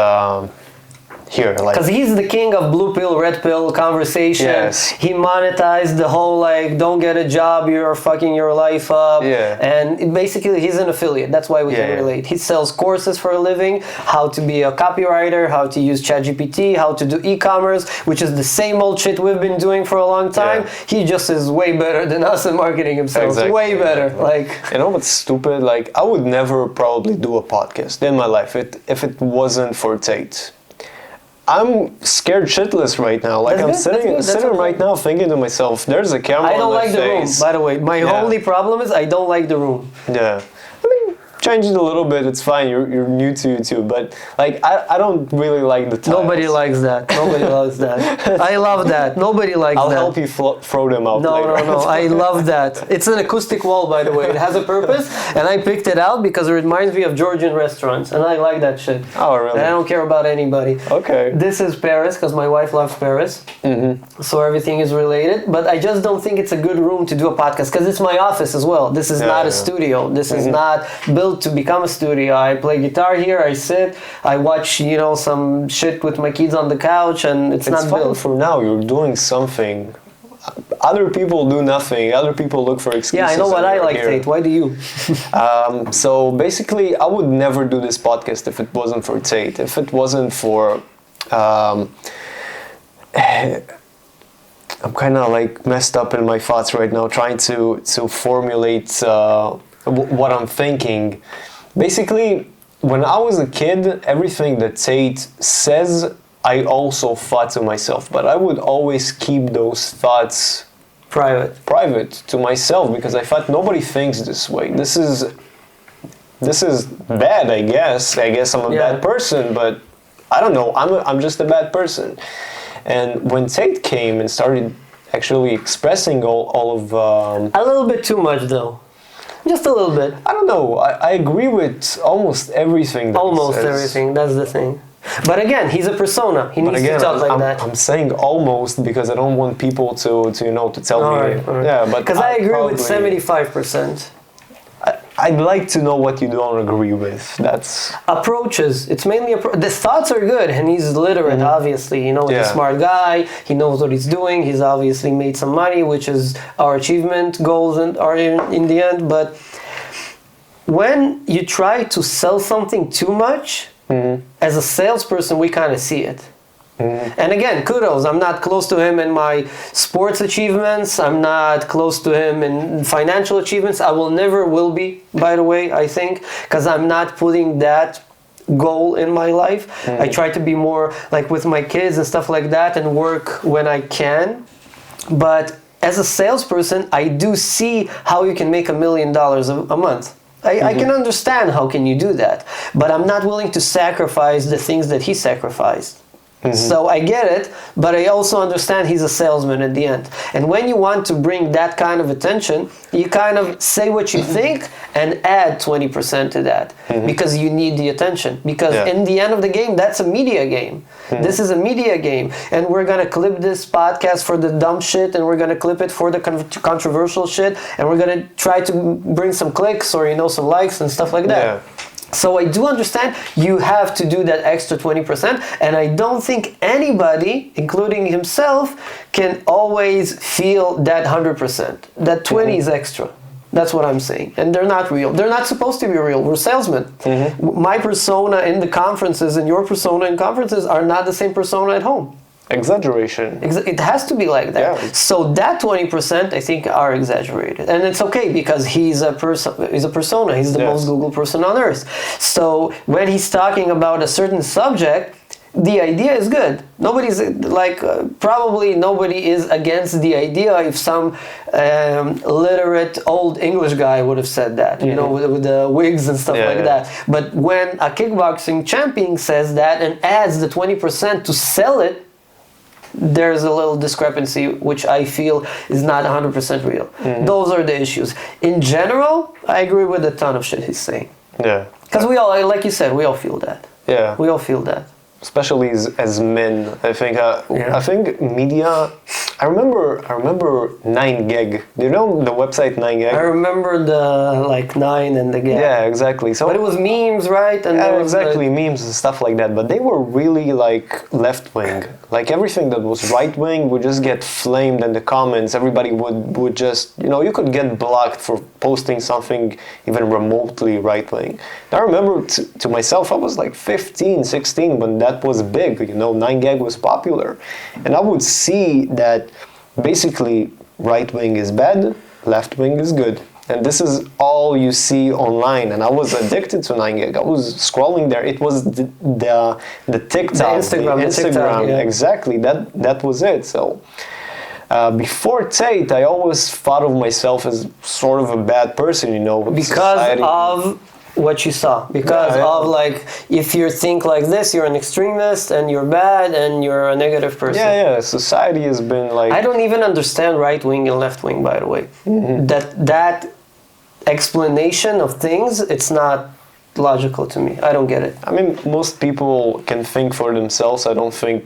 Speaker 2: here.
Speaker 1: Because he's the king of blue pill, red pill conversation.
Speaker 2: Yes.
Speaker 1: He monetized the whole, like, don't get a job, you're fucking your life up.
Speaker 2: Yeah.
Speaker 1: And basically, he's an affiliate. That's why we can relate. He sells courses for a living, how to be a copywriter, how to use ChatGPT, how to do e-commerce, which is the same old shit we've been doing for a long time.
Speaker 2: Yeah.
Speaker 1: He just is way better than us in marketing himself.
Speaker 2: Exactly.
Speaker 1: Way better. Like,
Speaker 2: you know what's stupid? Like, I would never probably do a podcast in my life if it wasn't for Tate. I'm scared shitless right now. Like, I'm sitting right now thinking to myself, there's a camera on my face.
Speaker 1: I don't like the room, by the way. My only problem is I don't like the room.
Speaker 2: Yeah. I mean, change it a little bit, it's fine. You're new to YouTube, but like I don't really like the tiles.
Speaker 1: Nobody likes that. Nobody likes that. I love that. Nobody likes that.
Speaker 2: I'll help you throw them out later.
Speaker 1: No. I love that. It's an acoustic wall, by the way. It has a purpose, and I picked it out because it reminds me of Georgian restaurants, and I like that shit.
Speaker 2: Oh, really?
Speaker 1: And I don't care about anybody.
Speaker 2: Okay.
Speaker 1: This is Paris, because my wife loves Paris. So everything is related, but I just don't think it's a good room to do a podcast, because it's my office as well. This is not a studio. This is not built to become a studio. I play guitar here, I sit, I watch, some shit with my kids on the couch, and it's not built.
Speaker 2: For now, you're doing something. Other people do nothing. Other people look for excuses.
Speaker 1: Yeah, I know what I like, Tate. Why do you?
Speaker 2: So basically, I would never do this podcast if it wasn't for Tate. If it wasn't for... I'm kind of like messed up in my thoughts right now, trying to formulate what I'm thinking. Basically, when I was a kid, everything that Tate says, I also thought to myself, but I would always keep those thoughts private to myself, because I thought nobody thinks this way. This is bad, I guess. I guess I'm a bad person, but I don't know. I'm just a bad person. And when Tate came and started actually expressing all of...
Speaker 1: a little bit too much, though. Just a little bit.
Speaker 2: I don't know. I agree with almost everything.
Speaker 1: Almost everything. That's the thing. But again, he's a persona. He needs to talk like that.
Speaker 2: I'm saying almost because I don't want people to tell me.
Speaker 1: All right.
Speaker 2: Yeah, but
Speaker 1: because I agree with 75%.
Speaker 2: I'd like to know what you don't agree with. That's
Speaker 1: approaches. It's mainly the thoughts are good, and he's literate. Obviously, he's a smart guy. He knows what he's doing. He's obviously made some money, which is our achievement goals and are in the end. But when you try to sell something too much, as a salesperson, we kind of see it. And again, kudos. I'm not close to him in my sports achievements. I'm not close to him in financial achievements. I never will be, by the way, I think, because I'm not putting that goal in my life. I try to be more like with my kids and stuff like that and work when I can. But as a salesperson, I do see how you can make $1 million a month. I can understand how can you do that. But I'm not willing to sacrifice the things that he sacrificed. So I get it, but I also understand he's a salesman at the end. And when you want to bring that kind of attention, you kind of say what you think and add 20% to that because you need the attention. Because in the end of the game, that's a media game. This is a media game. And we're going to clip this podcast for the dumb shit, and we're going to clip it for the controversial shit, and we're going to try to bring some clicks or, some likes and stuff like that. Yeah. So I do understand you have to do that extra 20%, and I don't think anybody, including himself, can always feel that 100%. That 20 is extra. That's what I'm saying. And they're not real. They're not supposed to be real. We're salesmen. My persona in the conferences and your persona in conferences are not the same persona at home.
Speaker 2: Exaggeration.
Speaker 1: It has to be like that. Yeah. So that 20% I think are exaggerated, and it's okay because he's a persona. He's the most Google person on earth. So when he's talking about a certain subject, the idea is good. Nobody's probably nobody is against the idea if some literate old English guy would have said that, with the wigs and stuff that. But when a kickboxing champion says that and adds the 20% to sell it, there's a little discrepancy, which I feel is not 100% real. Those are the issues. In general, I agree with a ton of shit he's saying. Yeah. Because we all, like you said, we all feel that. Yeah. We all feel that.
Speaker 2: Especially as men, I think. I think media. I remember 9gag. Do you know the website 9gag?
Speaker 1: I remember the 9 and the gag.
Speaker 2: Yeah, exactly. So,
Speaker 1: but it was memes, right? And
Speaker 2: exactly, memes and stuff like that. But they were really left wing. Everything that was right wing would just get flamed in the comments. Everybody would just, you could get blocked for posting something even remotely right wing. I remember to myself, I was 15, 16 when that was big. 9gag was popular, and I would see that basically right wing is bad, left wing is good. And this is all you see online. And I was addicted to 9gag. I was scrolling there. It was the TikTok,
Speaker 1: the Instagram, yeah.
Speaker 2: Exactly. That was it. So before Tate, I always thought of myself as sort of a bad person,
Speaker 1: because society. Of what you saw, because of if you think like this, you're an extremist and you're bad and you're a negative person.
Speaker 2: Yeah. Society has been
Speaker 1: I don't even understand right wing and left wing, by the way. That explanation of things, it's not logical to me. I don't get it.
Speaker 2: I mean, most people can think for themselves. I don't think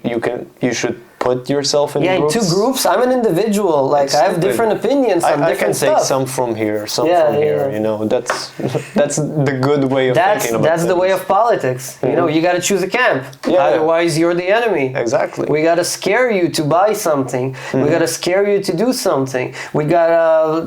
Speaker 2: you should put yourself in groups.
Speaker 1: In 2 groups. I'm an individual. I have different opinions on different stuff.
Speaker 2: I can take some from here, some from here. That's the good way of thinking about
Speaker 1: That's
Speaker 2: things.
Speaker 1: the way of politics. You got to choose a camp. Otherwise, you're the enemy.
Speaker 2: Exactly.
Speaker 1: We got to scare you to buy something. We got to scare you to do something. We got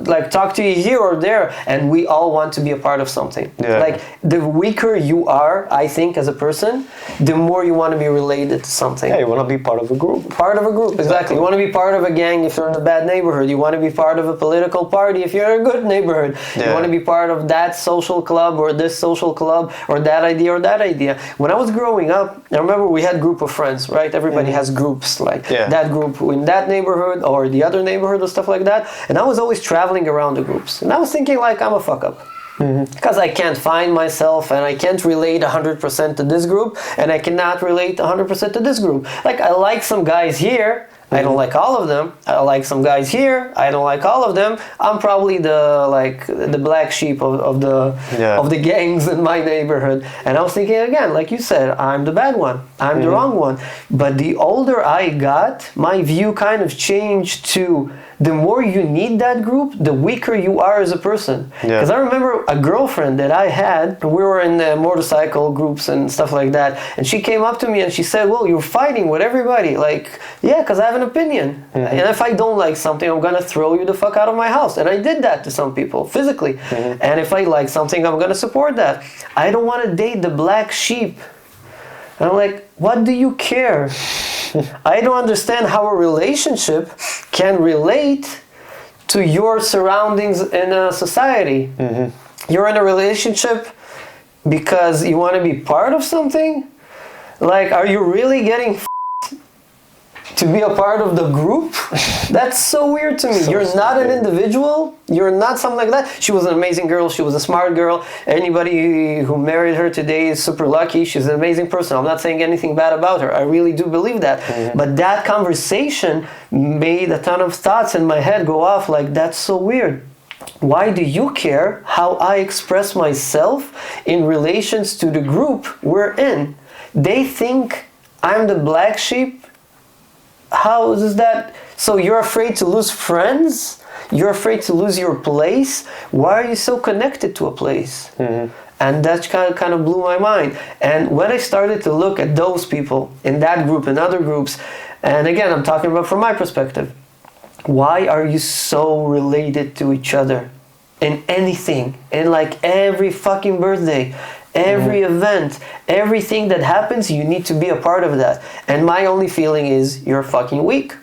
Speaker 1: to talk to you here or there, and we all want to be a part of something. Yeah. The weaker you are, I think, as a person, the more you want to be related to something.
Speaker 2: Yeah, you want to be part of a group.
Speaker 1: Part of a group, exactly. You want to be part of a gang if you're in a bad neighborhood. You want to be part of a political party if you're in a good neighborhood. Yeah. You want to be part of that social club or this social club or that idea or that idea. When I was growing up, I remember we had a group of friends, right? Everybody has groups, that group in that neighborhood or the other neighborhood or stuff like that. And I was always traveling around the groups. And I was thinking I'm a fuck up. Because I can't find myself and I can't relate 100% to this group and I cannot relate 100% to this group. I like some guys here, I don't like all of them. I like some guys here, I don't like all of them. I'm probably the black sheep of the gangs in my neighborhood. And I was thinking again, like you said, I'm the bad one. I'm the wrong one. But the older I got, my view kind of changed to the more you need that group, the weaker you are as a person. Because I remember a girlfriend that I had, we were in the motorcycle groups and stuff like that, and she came up to me and she said, well, you're fighting with everybody. Because I have an opinion. And if I don't like something, I'm going to throw you the fuck out of my house. And I did that to some people, physically. And if I like something, I'm going to support that. I don't want to date the black sheep. And I'm like, what do you care? I don't understand how a relationship can relate to your surroundings in a society. You're in a relationship because you want to be part of something? Are you really getting to be a part of the group? That's so weird to me.
Speaker 2: So
Speaker 1: You're not an
Speaker 2: stupid.
Speaker 1: individual. You're not something like that. She was an amazing girl. She was a smart girl. Anybody who married her today is super lucky. She's an amazing person. I'm not saying anything bad about her. I really do believe that. But that conversation made a ton of thoughts in my head go off like, that's so weird. Why do you care how I express myself in relations to the group we're in? They think I'm the black sheep. How is that? So you're afraid to lose friends? You're afraid to lose your place? Why are you so connected to a place? And that kind of blew my mind. And when I started to look at those people in that group and other groups, and again, I'm talking about from my perspective, why are you so related to each other in anything? In like every fucking birthday, every event, everything that happens, you need to be a part of that. And my only feeling is you're fucking weak.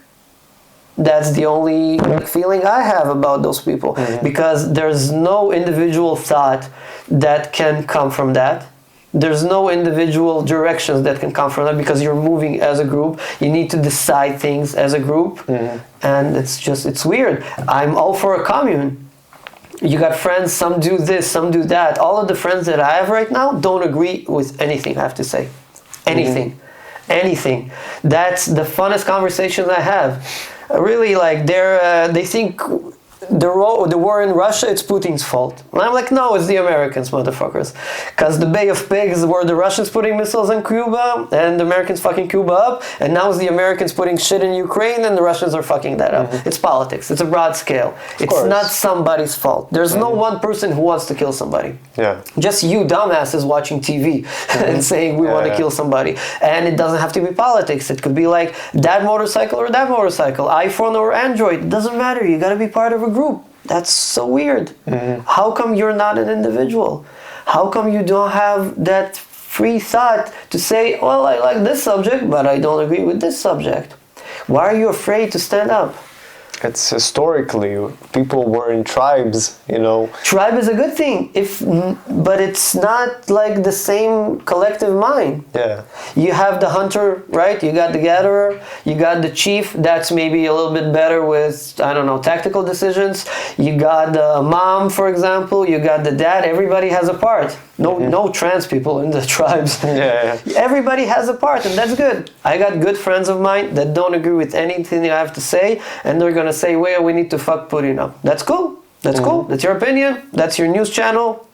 Speaker 1: That's the only feeling I have about those people. Because there's no individual thought that can come from that. There's no individual directions that can come from that because you're moving as a group. You need to decide things as a group. And it's weird. I'm all for a commune. You got friends, some do this, some do that. All of the friends that I have right now don't agree with anything I have to say. Anything. Anything. That's the funnest conversations I have. Really, like, they think the war in Russia, it's Putin's fault. And I'm like, no, it's the Americans, motherfuckers. Because the Bay of Pigs were the Russians putting missiles in Cuba, and the Americans fucking Cuba up, and now it's the Americans putting shit in Ukraine, and the Russians are fucking that up. It's politics. It's a broad scale. It's not somebody's fault. There's no one person who wants to kill somebody. Just you dumbasses watching TV and saying we want to kill somebody. And it doesn't have to be politics. It could be like that motorcycle or that motorcycle, iPhone or Android. It doesn't matter. You got to be part of a group. That's so weird. How come you're not an individual? How come you don't have that free thought to say, well, I like this subject, but I don't agree with this subject? Why are you afraid to stand up?
Speaker 2: It's historically, people were in tribes, you know.
Speaker 1: Tribe is a good thing, but it's not like the same collective mind. You have the hunter, right? You got the gatherer. You got the chief. That's maybe a little bit better with, I don't know, tactical decisions. You got the mom, for example. You got the dad. Everybody has a part. No trans people in the tribes. Everybody has a part, and that's good. I got good friends of mine that don't agree with anything I have to say, and they're gonna say, well, we need to fuck Putin up. That's cool. That's cool. That's your opinion. That's your news channel.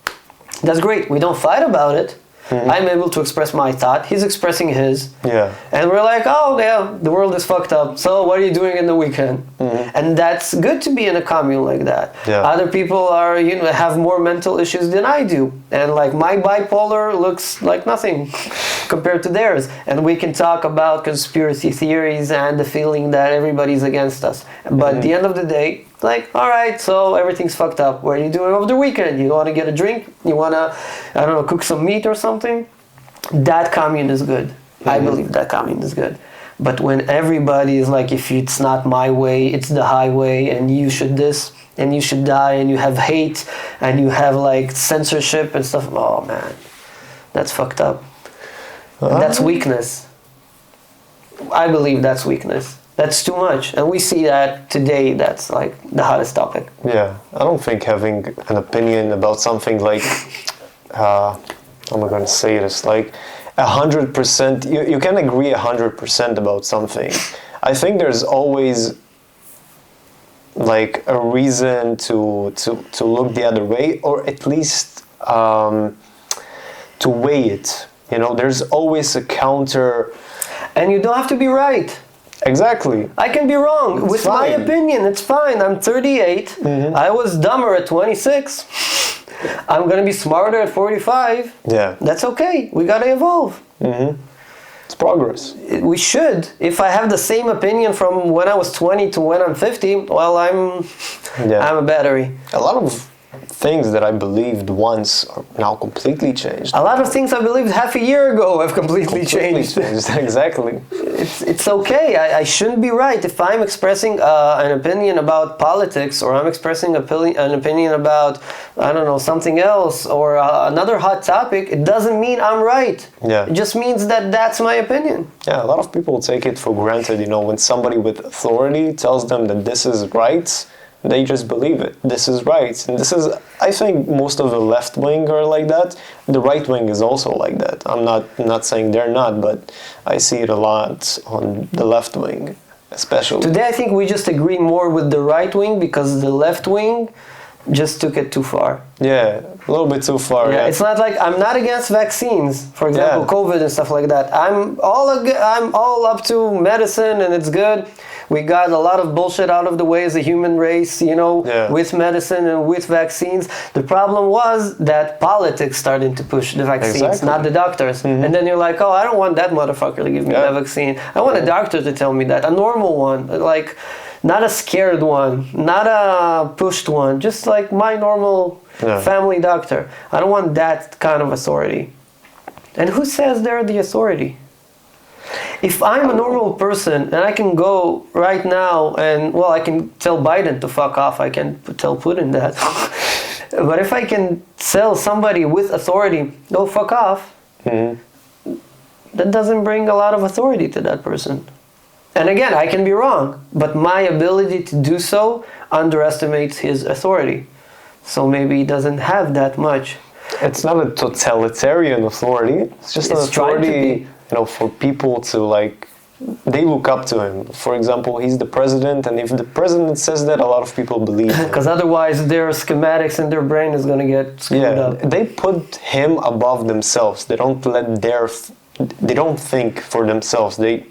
Speaker 1: That's great. We don't fight about it. I'm able to express my thought. He's expressing his. And we're like, oh yeah, the world is fucked up. So what are you doing in the weekend? And that's good to be in a commune like that. Other people are, have more mental issues than I do. And like my bipolar looks like nothing compared to theirs. And we can talk about conspiracy theories and the feeling that everybody's against us. But at the end of the day, like, all right, so everything's fucked up. What are you doing over the weekend? You want to get a drink? You want to, I don't know, cook some meat or something? That commune is good. I believe that commune is good. But when everybody is like, if it's not my way, it's the highway, and you should this, and you should die, and you have hate, and you have like censorship and stuff, oh man, that's fucked up. That's weakness. I believe that's weakness. That's too much. And we see that today, that's like the hottest topic.
Speaker 2: I don't think having an opinion about something like, how am I going to say this, like 100%, you can agree 100% about something. I think there's always like a reason to look the other way, or at least to weigh it. There's always a counter.
Speaker 1: And you don't have to be right.
Speaker 2: Exactly.
Speaker 1: I can be wrong.
Speaker 2: It's
Speaker 1: with
Speaker 2: fine.
Speaker 1: My opinion, it's fine. I'm 38. I was dumber at 26. I'm going to be smarter at 45. That's okay. We got to evolve.
Speaker 2: It's progress.
Speaker 1: We should. If I have the same opinion from when I was 20 to when I'm 50, well, I'm a battery.
Speaker 2: A lot of things that I believed once are now completely changed.
Speaker 1: A lot of things I believed half a year ago have completely changed.
Speaker 2: Exactly.
Speaker 1: It's okay. I shouldn't be right. If I'm expressing an opinion about politics, or I'm expressing an opinion about, I don't know, something else, or another hot topic, it doesn't mean I'm right.
Speaker 2: Yeah.
Speaker 1: It just means that that's my opinion.
Speaker 2: Yeah, a lot of people take it for granted, you know, when somebody with authority tells them that this is right, they just believe it. This is right. And this is, I think most of the left wing are like that. The right wing is also like that. I'm not saying they're not, but I see it a lot on the left wing, especially.
Speaker 1: Today I think we just agree more with the right wing because the left wing just took it too far.
Speaker 2: Yeah, a little bit too far.
Speaker 1: Yeah, it's not like I'm not against vaccines, for example, COVID and stuff like that. I'm all up to medicine and it's good. We got a lot of bullshit out of the way as a human race, you know, with medicine and with vaccines. The problem was that politics started to push the vaccines, not the doctors. And then you're like, oh, I don't want that motherfucker to give me that vaccine. I want a doctor to tell me that, a normal one, like not a scared one, not a pushed one, just like my normal family doctor. I don't want that kind of authority. And who says they're the authority? If I'm a normal person and I can go right now and, well, I can tell Biden to fuck off, I can tell Putin that. But if I can tell somebody with authority, go fuck off, that doesn't bring a lot of authority to that person. And again, I can be wrong, but my ability to do so underestimates his authority. So maybe he doesn't have that much.
Speaker 2: It's not a totalitarian authority. It's just an authority, you know, for people to like, they look up to him. For example, he's the president, and if the president says that, a lot of people believe him.
Speaker 1: Because otherwise their schematics and their brain is going to get screwed up.
Speaker 2: They put him above themselves. They don't let they don't think for themselves. They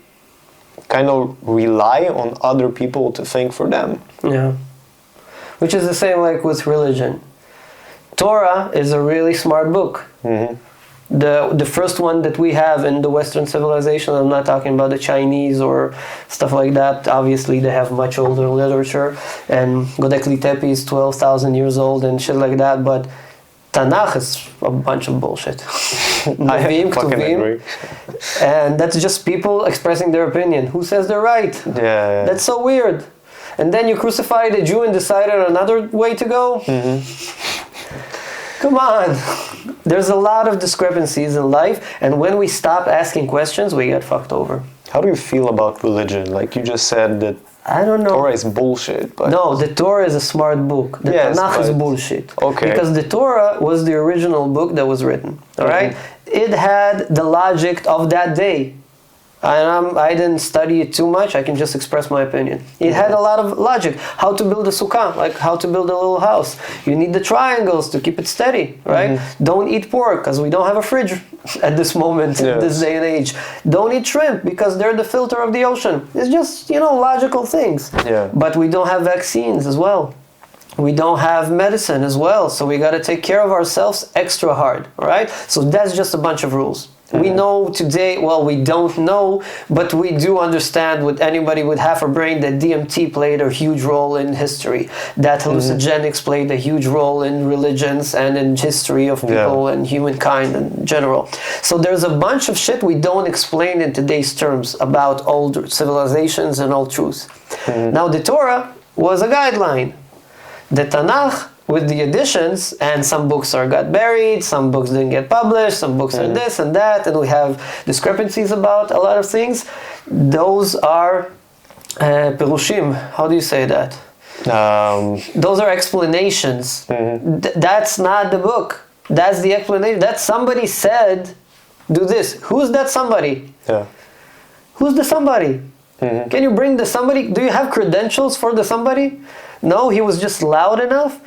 Speaker 2: kind of rely on other people to think for them.
Speaker 1: Yeah. Which is the same like with religion. Torah is a really smart book. The first one that we have in the Western civilization, I'm not talking about the Chinese or stuff like that. Obviously, they have much older literature, and Göbekli Tepe is 12,000 years old and shit like that, but Tanakh is a bunch of bullshit.
Speaker 2: I fucking agree.
Speaker 1: And that's just people expressing their opinion. Who says they're right?
Speaker 2: Yeah.
Speaker 1: That's so weird. And then you crucified a Jew and decided another way to go? Come on. There's a lot of discrepancies in life, and when we stop asking questions, we get fucked over.
Speaker 2: How do you feel about religion? Like you just said that
Speaker 1: I don't know.
Speaker 2: Torah is bullshit. But
Speaker 1: no, the Torah is a smart book. The Tanakh is bullshit.
Speaker 2: Okay.
Speaker 1: Because the Torah was the original book that was written. All right? It had the logic of that day. I didn't study it too much. I can just express my opinion. It had a lot of logic. How to build a sukkah, like how to build a little house. You need the triangles to keep it steady, right? Don't eat pork because we don't have a fridge at this moment, in this day and age. Don't eat shrimp because they're the filter of the ocean. It's just, you know, logical things. But we don't have vaccines as well. We don't have medicine as well. So we got to take care of ourselves extra hard, right? So that's just a bunch of rules. We know today, well, we don't know, but we do understand with anybody with half a brain that DMT played a huge role in history, that hallucinogenics played a huge role in religions and in history of people and humankind in general. So there's a bunch of shit we don't explain in today's terms about old civilizations and old truths. Now the Torah was a guideline. The Tanakh, with the additions, and some books got buried, some books didn't get published, some books are this and that, and we have discrepancies about a lot of things. Those are perushim. How do you say that? Those are explanations. That's not the book. That's the explanation. That somebody said, do this. Who's that somebody? Who's the somebody? Can you bring the somebody? Do you have credentials for the somebody? No, he was just loud enough.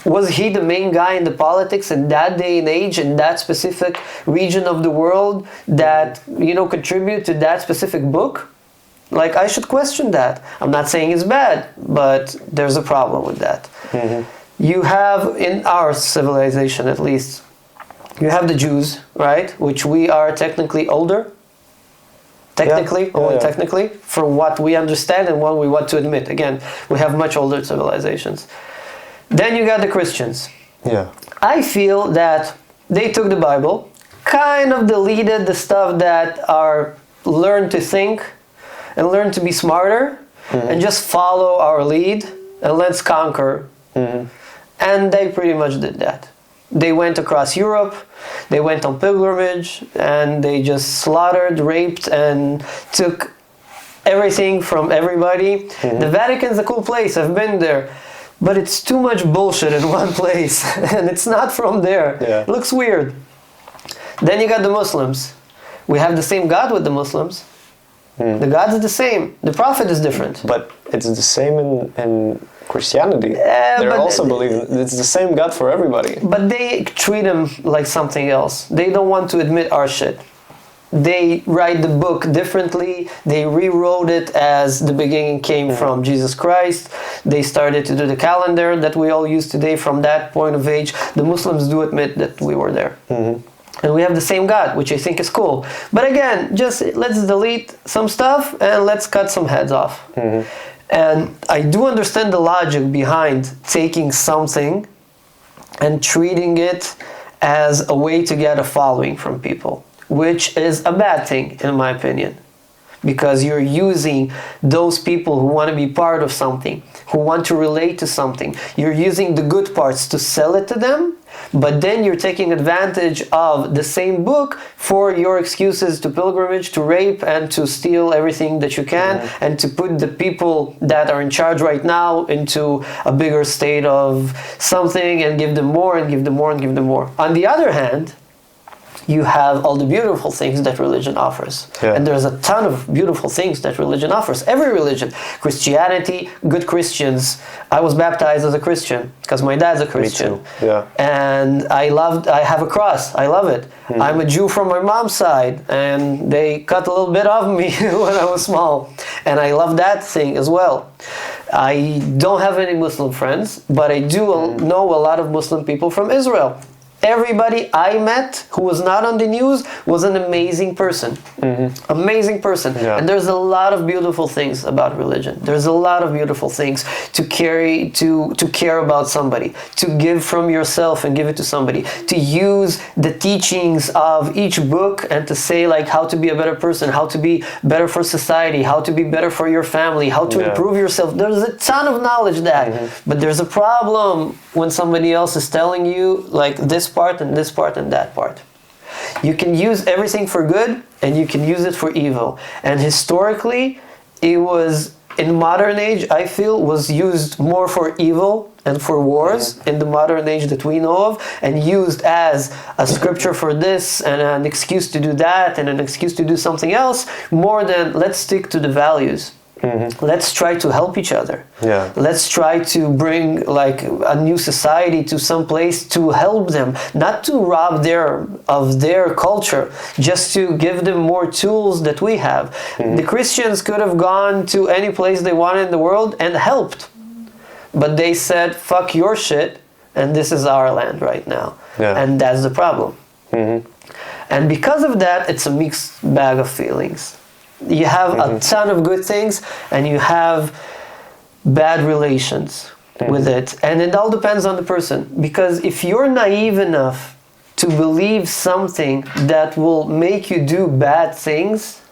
Speaker 1: Was he the main guy in the politics in that day and age, in that specific region of the world that, you know, contribute to that specific book? Like, I should question that. I'm not saying it's bad, but there's a problem with that. You have, in our civilization at least, you have the Jews, right? Which we are technically older. Technically, from what we understand and what we want to admit. Again, we have much older civilizations. Then you got the Christians.
Speaker 2: Yeah.
Speaker 1: I feel that they took the Bible, kind of deleted the stuff that are learn to think and learn to be smarter, and just follow our lead and let's conquer. And they pretty much did that. They went across Europe, they went on pilgrimage, and they just slaughtered, raped, and took everything from everybody. The Vatican's a cool place, I've been there. But it's too much bullshit in one place, and it's not from there.
Speaker 2: Yeah.
Speaker 1: It looks weird. Then you got the Muslims. We have the same God with the Muslims. The God is the same. The Prophet is different.
Speaker 2: But it's the same in Christianity.
Speaker 1: but
Speaker 2: They're also believing it's the same God for everybody.
Speaker 1: But they treat him like something else. They don't want to admit our shit. They write the book differently. They rewrote it as the beginning came from Jesus Christ. They started to do the calendar that we all use today from that point of age. The Muslims do admit that we were there. And we have the same God, which I think is cool. But again, just let's delete some stuff and let's cut some heads off. And I do understand the logic behind taking something and treating it as a way to get a following from people, which is a bad thing in my opinion, because you're using those people who want to be part of something, who want to relate to something. You're using the good parts to sell it to them, but then you're taking advantage of the same book for your excuses to pilgrimage, to rape, and to steal everything that you can, and to put the people that are in charge right now into a bigger state of something and give them more and give them more and give them more. On the other hand, you have all the beautiful things that religion offers. And there's a ton of beautiful things that religion offers. Every religion. Christianity, good Christians. I was baptized as a Christian because my dad's a Christian.
Speaker 2: Me too. Yeah.
Speaker 1: And I have a cross. I love it. I'm a Jew from my mom's side, and they cut a little bit of me when I was small. And I love that thing as well. I don't have any Muslim friends, but I do know a lot of Muslim people from Israel. Everybody I met who was not on the news was an amazing person. Amazing person. And there's a lot of beautiful things about religion. There's a lot of beautiful things to care about somebody, to give from yourself and give it to somebody, to use the teachings of each book and to say like how to be a better person, how to be better for society, how to be better for your family, how to improve yourself. There's a ton of knowledge that, but there's a problem when somebody else is telling you like this part and this part and that part. You can use everything for good and you can use it for evil. And historically, it was, in modern age, I feel, was used more for evil and for wars in the modern age that we know of, and used as a scripture for this and an excuse to do that and an excuse to do something else, more than let's stick to the values. Let's try to help each other. Let's try to bring like a new society to some place to help them, not to rob of their culture, just to give them more tools that we have. The Christians could have gone to any place they wanted in the world and helped, but they said, fuck your shit, and this is our land right now. And that's the problem. And because of that, it's a mixed bag of feelings. You have a ton of good things and you have bad relations with it. And it all depends on the person. Because if you're naive enough to believe something that will make you do bad things,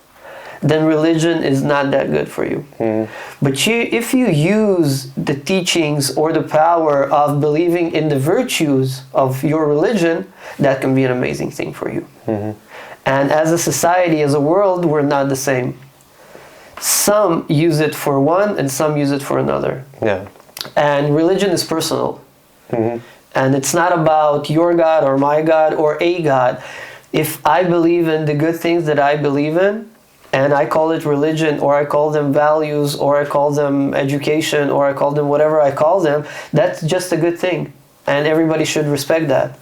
Speaker 1: then religion is not that good for you. But if you use the teachings or the power of believing in the virtues of your religion, that can be an amazing thing for you. And as a society, as a world, we're not the same. Some use it for one and some use it for another. And religion is personal. And it's not about your God or my God or a God. If I believe in the good things that I believe in, and I call it religion, or I call them values, or I call them education, or I call them whatever I call them, that's just a good thing. And everybody should respect that.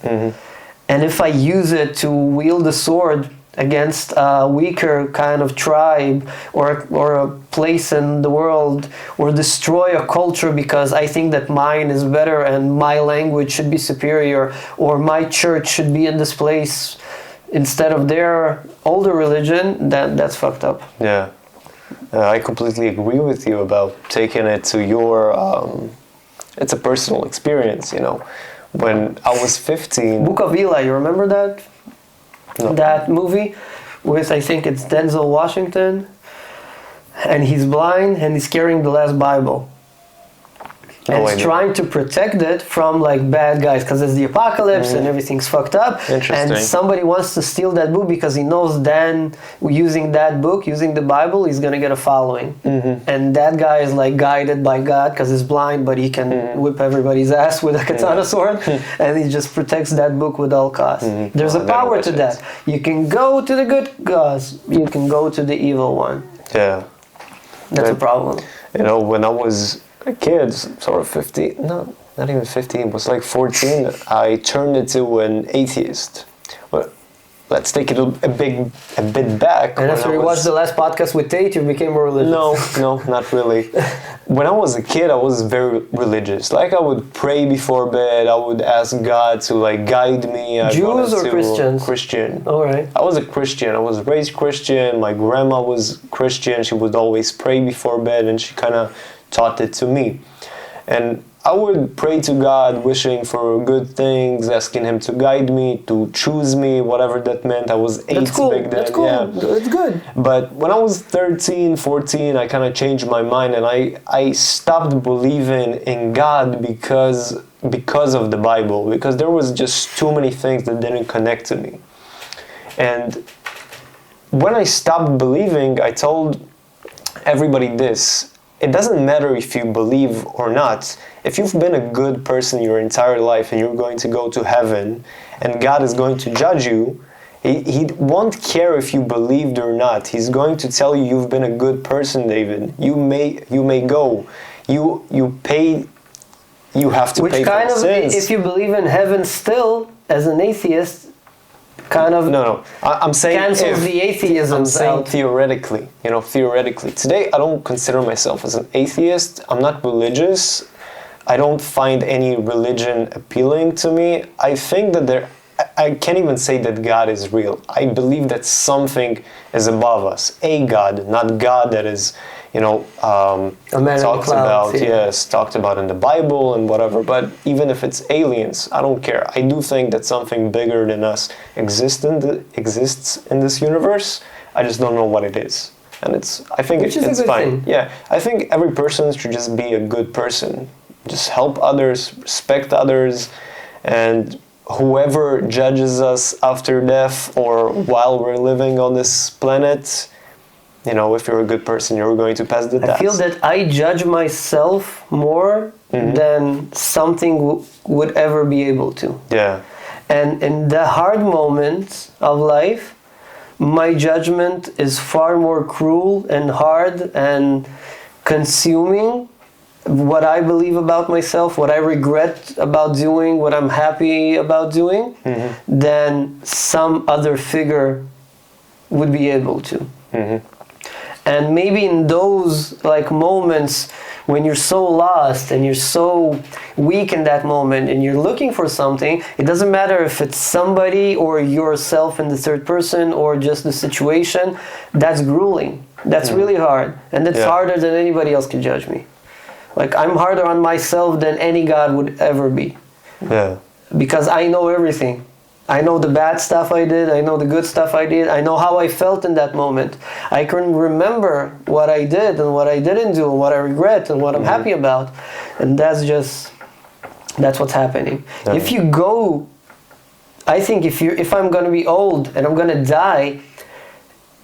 Speaker 1: And if I use it to wield a sword against a weaker kind of tribe or a place in the world, or destroy a culture because I think that mine is better and my language should be superior, or my church should be in this place instead of their older religion, that's fucked up.
Speaker 2: I completely agree with you about taking it to your it's a personal experience, you know. when I was 15.
Speaker 1: Book of Eli, you remember that?
Speaker 2: No.
Speaker 1: That movie with, I think it's Denzel Washington, and he's blind and he's carrying the last Bible. And he's trying to protect it from like bad guys because it's the apocalypse and everything's fucked up.
Speaker 2: Interesting.
Speaker 1: And somebody wants to steal that book because he knows then using that book, using the Bible, he's gonna get a following. And that guy is like guided by God because he's blind, but he can whip everybody's ass with a katana sword, and he just protects that book with all costs. There's a power to that. You can go to the good cause, you can go to the evil one.
Speaker 2: Yeah.
Speaker 1: That's a problem.
Speaker 2: You know, when I was a kid, sort of 15, no, not even 15, it was like 14, I turned into an atheist. Well, let's take it a bit back.
Speaker 1: And after you watched the last podcast with Tate, you became more religious.
Speaker 2: No, not really. When I was a kid, I was very religious. Like, I would pray before bed, I would ask God to like guide me.
Speaker 1: Jews or Christians?
Speaker 2: Christian.
Speaker 1: All right.
Speaker 2: I was a Christian. I was raised Christian. My grandma was Christian. She would always pray before bed, and she kind of taught it to me. And I would pray to God, wishing for good things, asking Him to guide me, to choose me, whatever that meant. I was 8
Speaker 1: That's cool.
Speaker 2: back then.
Speaker 1: That's cool.
Speaker 2: Yeah.
Speaker 1: That's good.
Speaker 2: But when I was 13, 14, I kind of changed my mind, and I stopped believing in God because of the Bible, because there was just too many things that didn't connect to me. And when I stopped believing, I told everybody this: it doesn't matter if you believe or not. If you've been a good person your entire life and you're going to go to heaven and God is going to judge you, he won't care if you believed or not. He's going to tell you you've been a good person, David. You may go. You have to
Speaker 1: Which
Speaker 2: pay for
Speaker 1: kind of,
Speaker 2: sins.
Speaker 1: if you believe in heaven still, as an atheist, kind of
Speaker 2: No. I'm saying
Speaker 1: cancels the atheism.
Speaker 2: I'm saying
Speaker 1: out.
Speaker 2: theoretically. Theoretically. Today, I don't consider myself as an atheist. I'm not religious. I don't find any religion appealing to me. I think that I can't even say that God is real. I believe that something is above us. A God, not God that is, talked about in the Bible and whatever. But even if it's aliens, I don't care. I do think that something bigger than us exists in this universe. I just don't know what it is. And I think it's fine. Yeah, I think every person should just be a good person. Just help others, respect others, and whoever judges us after death or while we're living on this planet, if you're a good person, you're going to pass the test.
Speaker 1: I feel that I judge myself more than something would ever be able to.
Speaker 2: Yeah.
Speaker 1: And in the hard moments of life, my judgment is far more cruel and hard and consuming what I believe about myself, what I regret about doing, what I'm happy about doing, than some other figure would be able to. And maybe in those moments when you're so lost and you're so weak in that moment and you're looking for something, it doesn't matter if it's somebody or yourself in the third person or just the situation, that's grueling. That's really hard. And that's harder than anybody else can judge me. I'm harder on myself than any God would ever be.
Speaker 2: Yeah.
Speaker 1: Because I know everything. I know the bad stuff I did. I know the good stuff I did. I know how I felt in that moment. I can remember what I did and what I didn't do and what I regret and what I'm happy about. And that's what's happening.
Speaker 2: Yeah.
Speaker 1: If you go, I think if I'm going to be old and I'm going to die,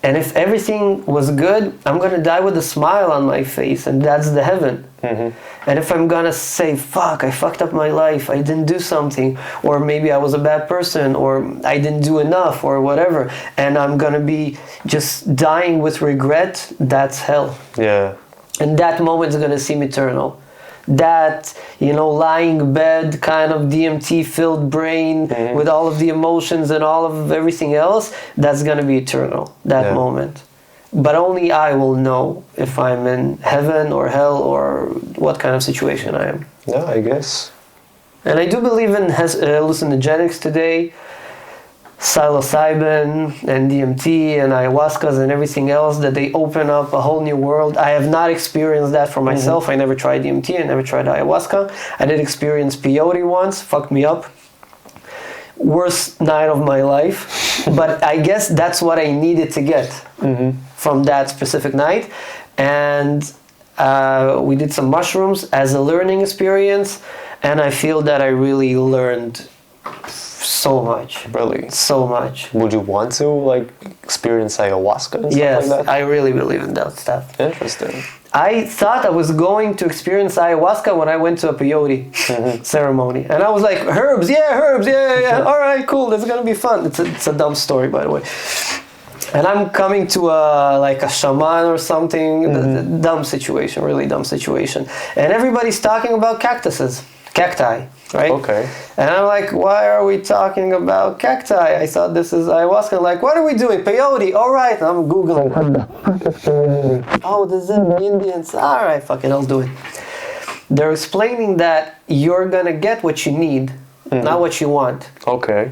Speaker 1: and if everything was good, I'm going to die with a smile on my face, and that's the heaven. And if I'm going to say, fuck, I fucked up my life, I didn't do something, or maybe I was a bad person, or I didn't do enough, or whatever, and I'm going to be just dying with regret, that's hell.
Speaker 2: Yeah.
Speaker 1: And that moment is going to seem eternal. That, lying bed, kind of DMT-filled brain with all of the emotions and all of everything else, that's going to be eternal, that moment. But only I will know if I'm in heaven or hell or what kind of situation I am.
Speaker 2: Yeah, I guess.
Speaker 1: And I do believe in hallucinogenics today. psilocybin and DMT and ayahuascas and everything else, that they open up a whole new world. I have not experienced that for myself. I never tried DMT, I never tried ayahuasca. I did experience peyote once, fucked me up. Worst night of my life. But I guess that's what I needed to get from that specific night. And we did some mushrooms as a learning experience, and I feel that I really learned so much.
Speaker 2: Really?
Speaker 1: So much.
Speaker 2: Would you want to like experience ayahuasca and
Speaker 1: yes,
Speaker 2: stuff like that?
Speaker 1: I really believe in that stuff.
Speaker 2: Interesting.
Speaker 1: I thought I was going to experience ayahuasca when I went to a peyote ceremony. And I was like, herbs, yeah. All right, cool, that's gonna be fun. It's a dumb story, by the way. And I'm coming to a shaman or something, dumb situation, really dumb situation. And everybody's talking about cacti, right?
Speaker 2: Okay.
Speaker 1: And I'm like, why are we talking about cacti? I thought this is ayahuasca. Like, what are we doing? Peyote, all right. And I'm Googling, what the fuck is peyote? Oh, this is the Indians. All right, fuck it, I'll do it. They're explaining that you're gonna get what you need, not what you want.
Speaker 2: Okay.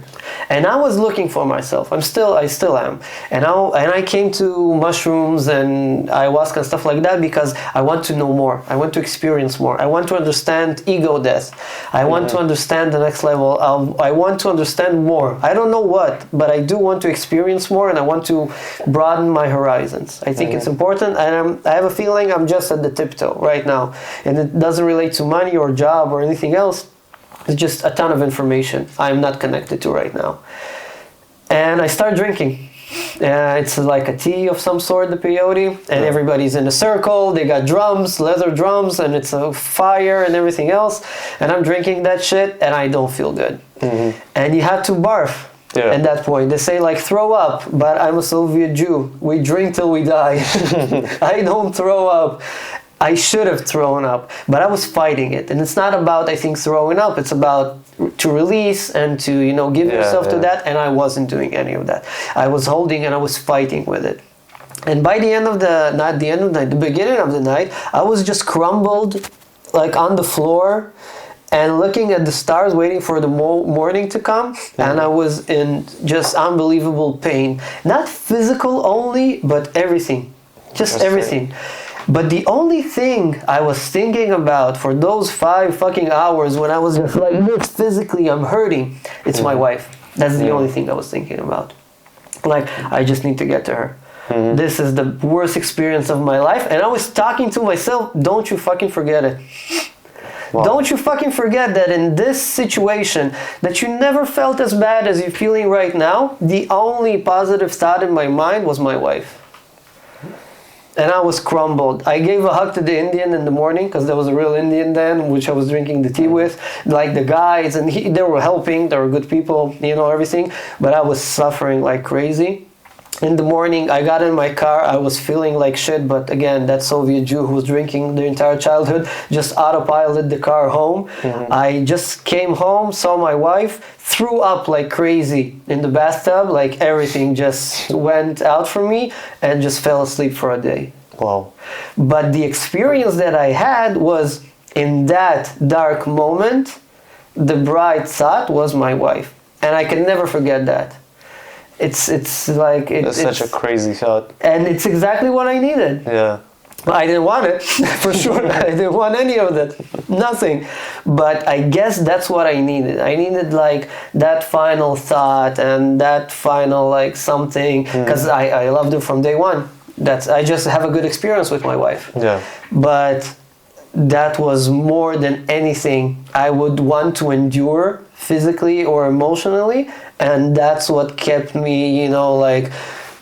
Speaker 1: And I was looking for myself. I still am. And I came to mushrooms and ayahuasca and stuff like that because I want to know more. I want to experience more. I want to understand ego death. I want to understand the next level. I want to understand more. I don't know what, but I do want to experience more, and I want to broaden my horizons. I think it's important, and I have a feeling I'm just at the tiptoe right now. And it doesn't relate to money or job or anything else. It's just a ton of information I'm not connected to right now. And I start drinking. It's like a tea of some sort, the peyote, and everybody's in a circle. They got drums, leather drums, and it's a fire and everything else. And I'm drinking that shit, and I don't feel good. And you have to barf. At that point, they say like throw up, but I'm a Soviet Jew. We drink till we die. I don't throw up. I should have thrown up, but I was fighting it. And it's not about, I think, throwing up. It's about to release and to, give yourself to that. And I wasn't doing any of that. I was holding and I was fighting with it. And by the end of the, not the end of the night, the beginning of the night, I was just crumbled like on the floor and looking at the stars, waiting for the morning to come. And I was in just unbelievable pain. Not physical only, but everything. Just everything. But the only thing I was thinking about for those 5 fucking hours when I was just like, look, physically I'm hurting, it's my wife. That's the only thing I was thinking about. Like, I just need to get to her. This is the worst experience of my life. And I was talking to myself, don't you fucking forget it. Wow. Don't you fucking forget that in this situation that you never felt as bad as you're feeling right now, the only positive thought in my mind was my wife. And I was crumbled. I gave a hug to the Indian in the morning because there was a real Indian then, which I was drinking the tea with. Like the guys, and they were helping. They were good people, everything. But I was suffering like crazy. In the morning, I got in my car. I was feeling like shit. But again, that Soviet Jew who was drinking their entire childhood just autopiloted the car home. I just came home, saw my wife, threw up like crazy in the bathtub. Like everything just went out from me and just fell asleep for a day.
Speaker 2: Wow.
Speaker 1: But the experience that I had was in that dark moment, the bright thought was my wife. And I can never forget that. It's like...
Speaker 2: That's such a crazy thought.
Speaker 1: And it's exactly what I needed.
Speaker 2: Yeah.
Speaker 1: I didn't want it, for sure. I didn't want any of that. Nothing. But I guess that's what I needed. I needed like that final thought and that final like something. Because I loved her from day one. I just have a good experience with my wife.
Speaker 2: Yeah.
Speaker 1: But that was more than anything I would want to endure physically or emotionally, and that's what kept me, like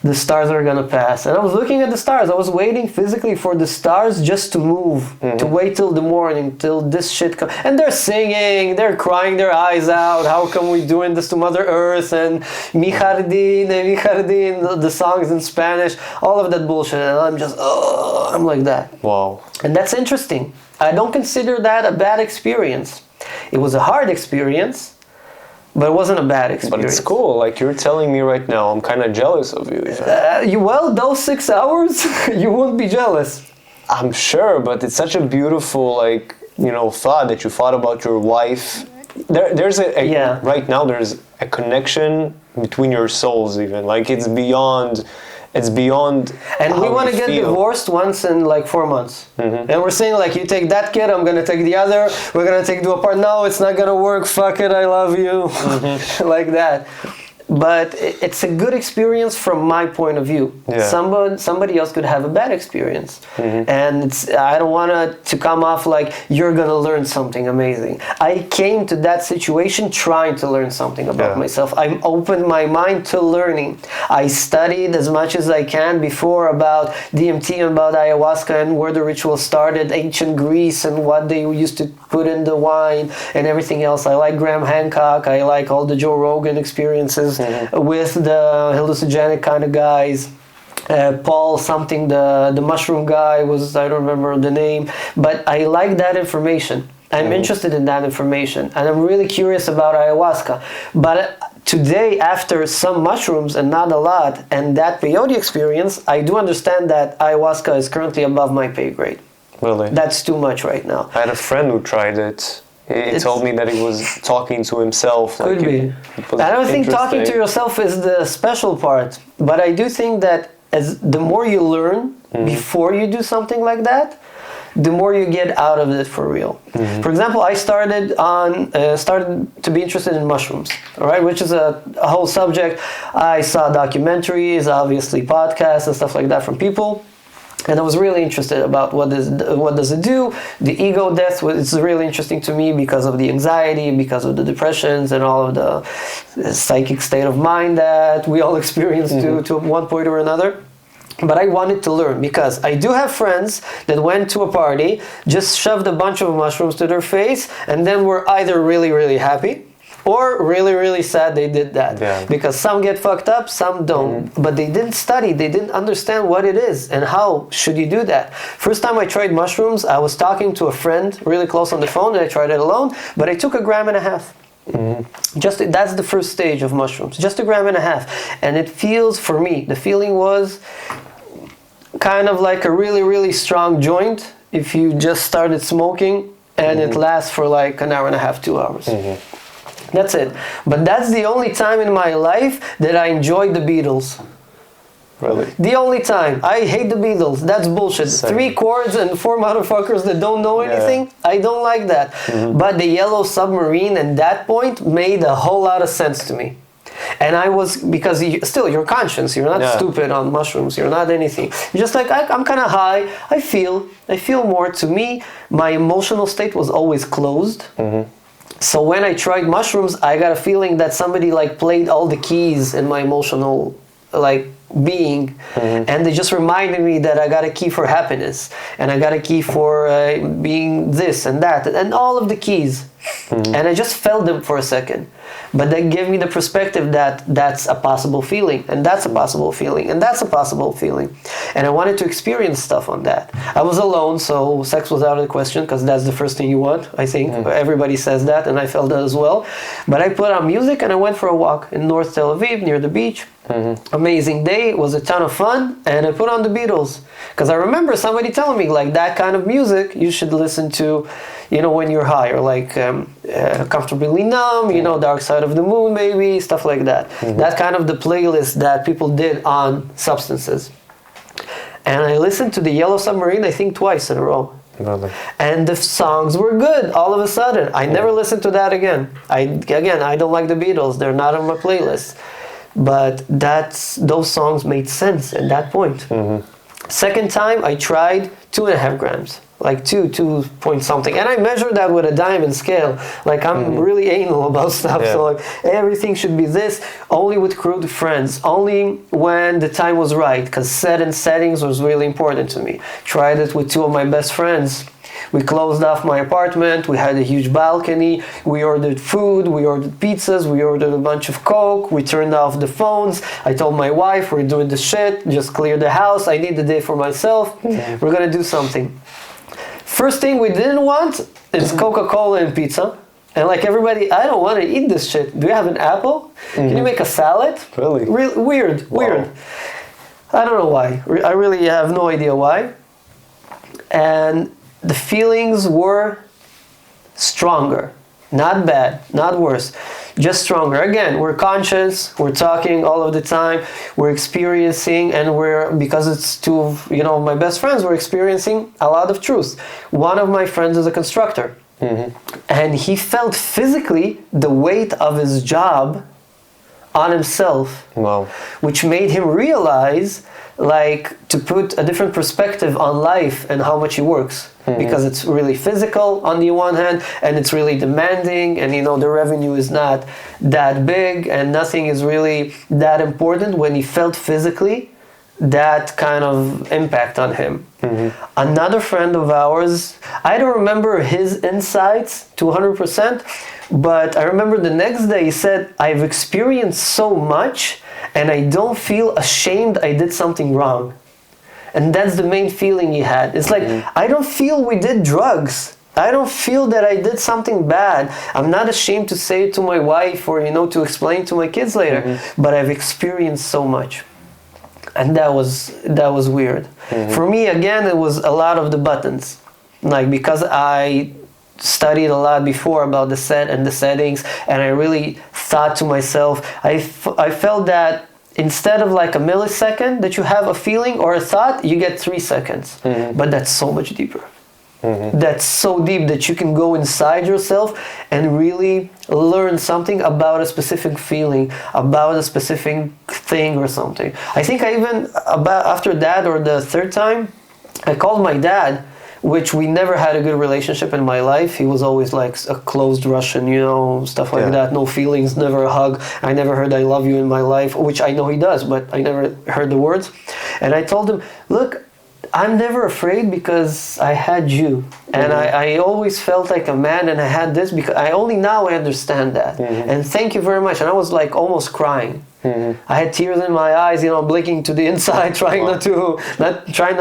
Speaker 1: the stars are gonna pass. And I was looking at the stars. I was waiting physically for the stars just to move, to wait till the morning, till this shit comes. And they're singing, they're crying their eyes out. How come we doing this to Mother Earth? And Mi Jardín, the songs in Spanish, all of that bullshit. And I'm just, I'm like that.
Speaker 2: Wow.
Speaker 1: And that's interesting. I don't consider that a bad experience. It was a hard experience, but it wasn't a bad experience.
Speaker 2: But it's cool. Like you're telling me right now, I'm kind of jealous of you.
Speaker 1: Well, those 6 hours, you won't be jealous.
Speaker 2: I'm sure, but it's such a beautiful, thought that you thought about your wife. There's right now there's a connection between your souls even. Like it's beyond
Speaker 1: And we
Speaker 2: how
Speaker 1: want to
Speaker 2: you
Speaker 1: get
Speaker 2: feel.
Speaker 1: divorced once in like 4 months. And we're saying like, you take that kid, I'm going to take the other, we're going to do a part. No, it's not going to work. Fuck it, I love you. Like that. But it's a good experience from my point of view.
Speaker 2: Yeah.
Speaker 1: Somebody else could have a bad experience. And I don't want it to come off like you're going to learn something amazing. I came to that situation trying to learn something about myself. I opened my mind to learning. I studied as much as I can before about DMT and about ayahuasca and where the ritual started, ancient Greece and what they used to put in the wine and everything else. I like Graham Hancock. I like all the Joe Rogan experiences with the hallucinogenic kind of guys. Paul something, the mushroom guy was, I don't remember the name, but I like that information. I'm interested in that information, and I'm really curious about ayahuasca. But today, after some mushrooms and not a lot, and that peyote experience, I do understand that ayahuasca is currently above my pay grade.
Speaker 2: Really?
Speaker 1: That's too much right now.
Speaker 2: I had a friend who tried it. He told me that he was talking to himself.
Speaker 1: Could be. I don't think talking to yourself is the special part, but I do think that the more you learn before you do something like that, the more you get out of it for real. For example, I started to be interested in mushrooms, all right, which is a whole subject. I saw documentaries, obviously podcasts and stuff like that from people. And I was really interested about what does it do. The ego death is really interesting to me because of the anxiety, because of the depressions, and all of the psychic state of mind that we all experience to one point or another. But I wanted to learn because I do have friends that went to a party, just shoved a bunch of mushrooms to their face, and then were either really, really happy or really, really sad they did that. Yeah. Because some get fucked up, some don't. But they didn't study, they didn't understand what it is and how should you do that. First time I tried mushrooms, I was talking to a friend really close on the phone, and I tried it alone, but I took 1.5 grams. That's the first stage of mushrooms, just 1.5 grams. And it feels, for me, the feeling was kind of like a really, really strong joint if you just started smoking, and it lasts for like 1.5 hours, 2 hours. That's it. But that's the only time in my life that I enjoyed the Beatles.
Speaker 2: Really?
Speaker 1: The only time. I hate the Beatles. That's bullshit. Same. 3 chords and 4 motherfuckers that don't know anything. I don't like that. But the Yellow Submarine at that point made a whole lot of sense to me. And I was, because you're conscious, you're not stupid on mushrooms, you're not anything. You're just like, I'm kind of high, I feel more. To me, my emotional state was always closed. So when I tried mushrooms, I got a feeling that somebody like played all the keys in my emotional like being, and they just reminded me that I got a key for happiness, and I got a key for being this and that, and all of the keys. And I just felt them for a second. But that gave me the perspective that that's a possible feeling, and that's a possible feeling, and that's a possible feeling. And I wanted to experience stuff on that. I was alone, so sex was out of the question, because that's the first thing you want, I think. Everybody says that, and I felt that as well. But I put on music, and I went for a walk in North Tel Aviv, near the beach. Amazing day, it was a ton of fun, and I put on the Beatles. Because I remember somebody telling me, like, that kind of music you should listen to, you know, when you're high, or like Comfortably Numb, you know, Dark Side of the Moon, maybe, stuff like that. That kind of the playlist that people did on substances. And I listened to the Yellow Submarine, I think, twice in a row.
Speaker 2: Really? And
Speaker 1: the songs were good all of a sudden. I never listened to that again. I don't like the Beatles, they're not on my playlist. But those songs made sense at that point. Second time, I tried 2.5 grams. Like 2 point something. And I measured that with a diamond scale. Like, I'm really anal about stuff. So like, everything should be this, only with crude friends, only when the time was right, because settings was really important to me. Tried it with 2 of my best friends. We closed off my apartment, we had a huge balcony, we ordered food, we ordered pizzas, we ordered a bunch of Coke, we turned off the phones. I told my wife, we're doing the shit, just clear the house, I need the day for myself, we're gonna do something. First thing we didn't want is Coca-Cola and pizza. And like everybody, I don't want to eat this shit. Do you have an apple? Can you make a salad?
Speaker 2: Really?
Speaker 1: Weird. I don't know why. I really have no idea why. And the feelings were stronger. Not bad, not worse. just stronger. Again, we're conscious, we're talking all of the time, we're experiencing, and because it's two of, my best friends, we're experiencing a lot of truth. One of my friends is a constructor. And he felt physically the weight of his job on himself.
Speaker 2: Wow.
Speaker 1: Which made him realize, to put a different perspective on life and how much he works. Because it's really physical on the one hand, and it's really demanding, and the revenue is not that big, and nothing is really that important. When he felt physically that kind of impact on him. Another friend of ours, I don't remember his insights to 100%, but I remember the next day he said, I've experienced so much and I don't feel ashamed I did something wrong. And that's the main feeling he had. It's like, I don't feel we did drugs. I don't feel that I did something bad. I'm not ashamed to say it to my wife or, to explain to my kids later, but I've experienced so much. And that was weird. For me, again, it was a lot of the buttons. Because I studied a lot before about the set and the settings, and I really thought to myself, I felt that instead of a millisecond that you have a feeling or a thought, you get 3 seconds. But that's so much deeper. That's so deep that you can go inside yourself and really learn something about a specific feeling, about a specific thing or something. I think I even, after that or the third time, I called my dad, which we never had a good relationship in my life. He was always a closed Russian, stuff like that. No feelings, never a hug. I never heard I love you in my life, which I know he does, but I never heard the words. And I told him, look, I'm never afraid because I had you. And I always felt like a man, and I had this because I understand that. And thank you very much. And I was almost crying. I had tears in my eyes, blinking to the inside, trying not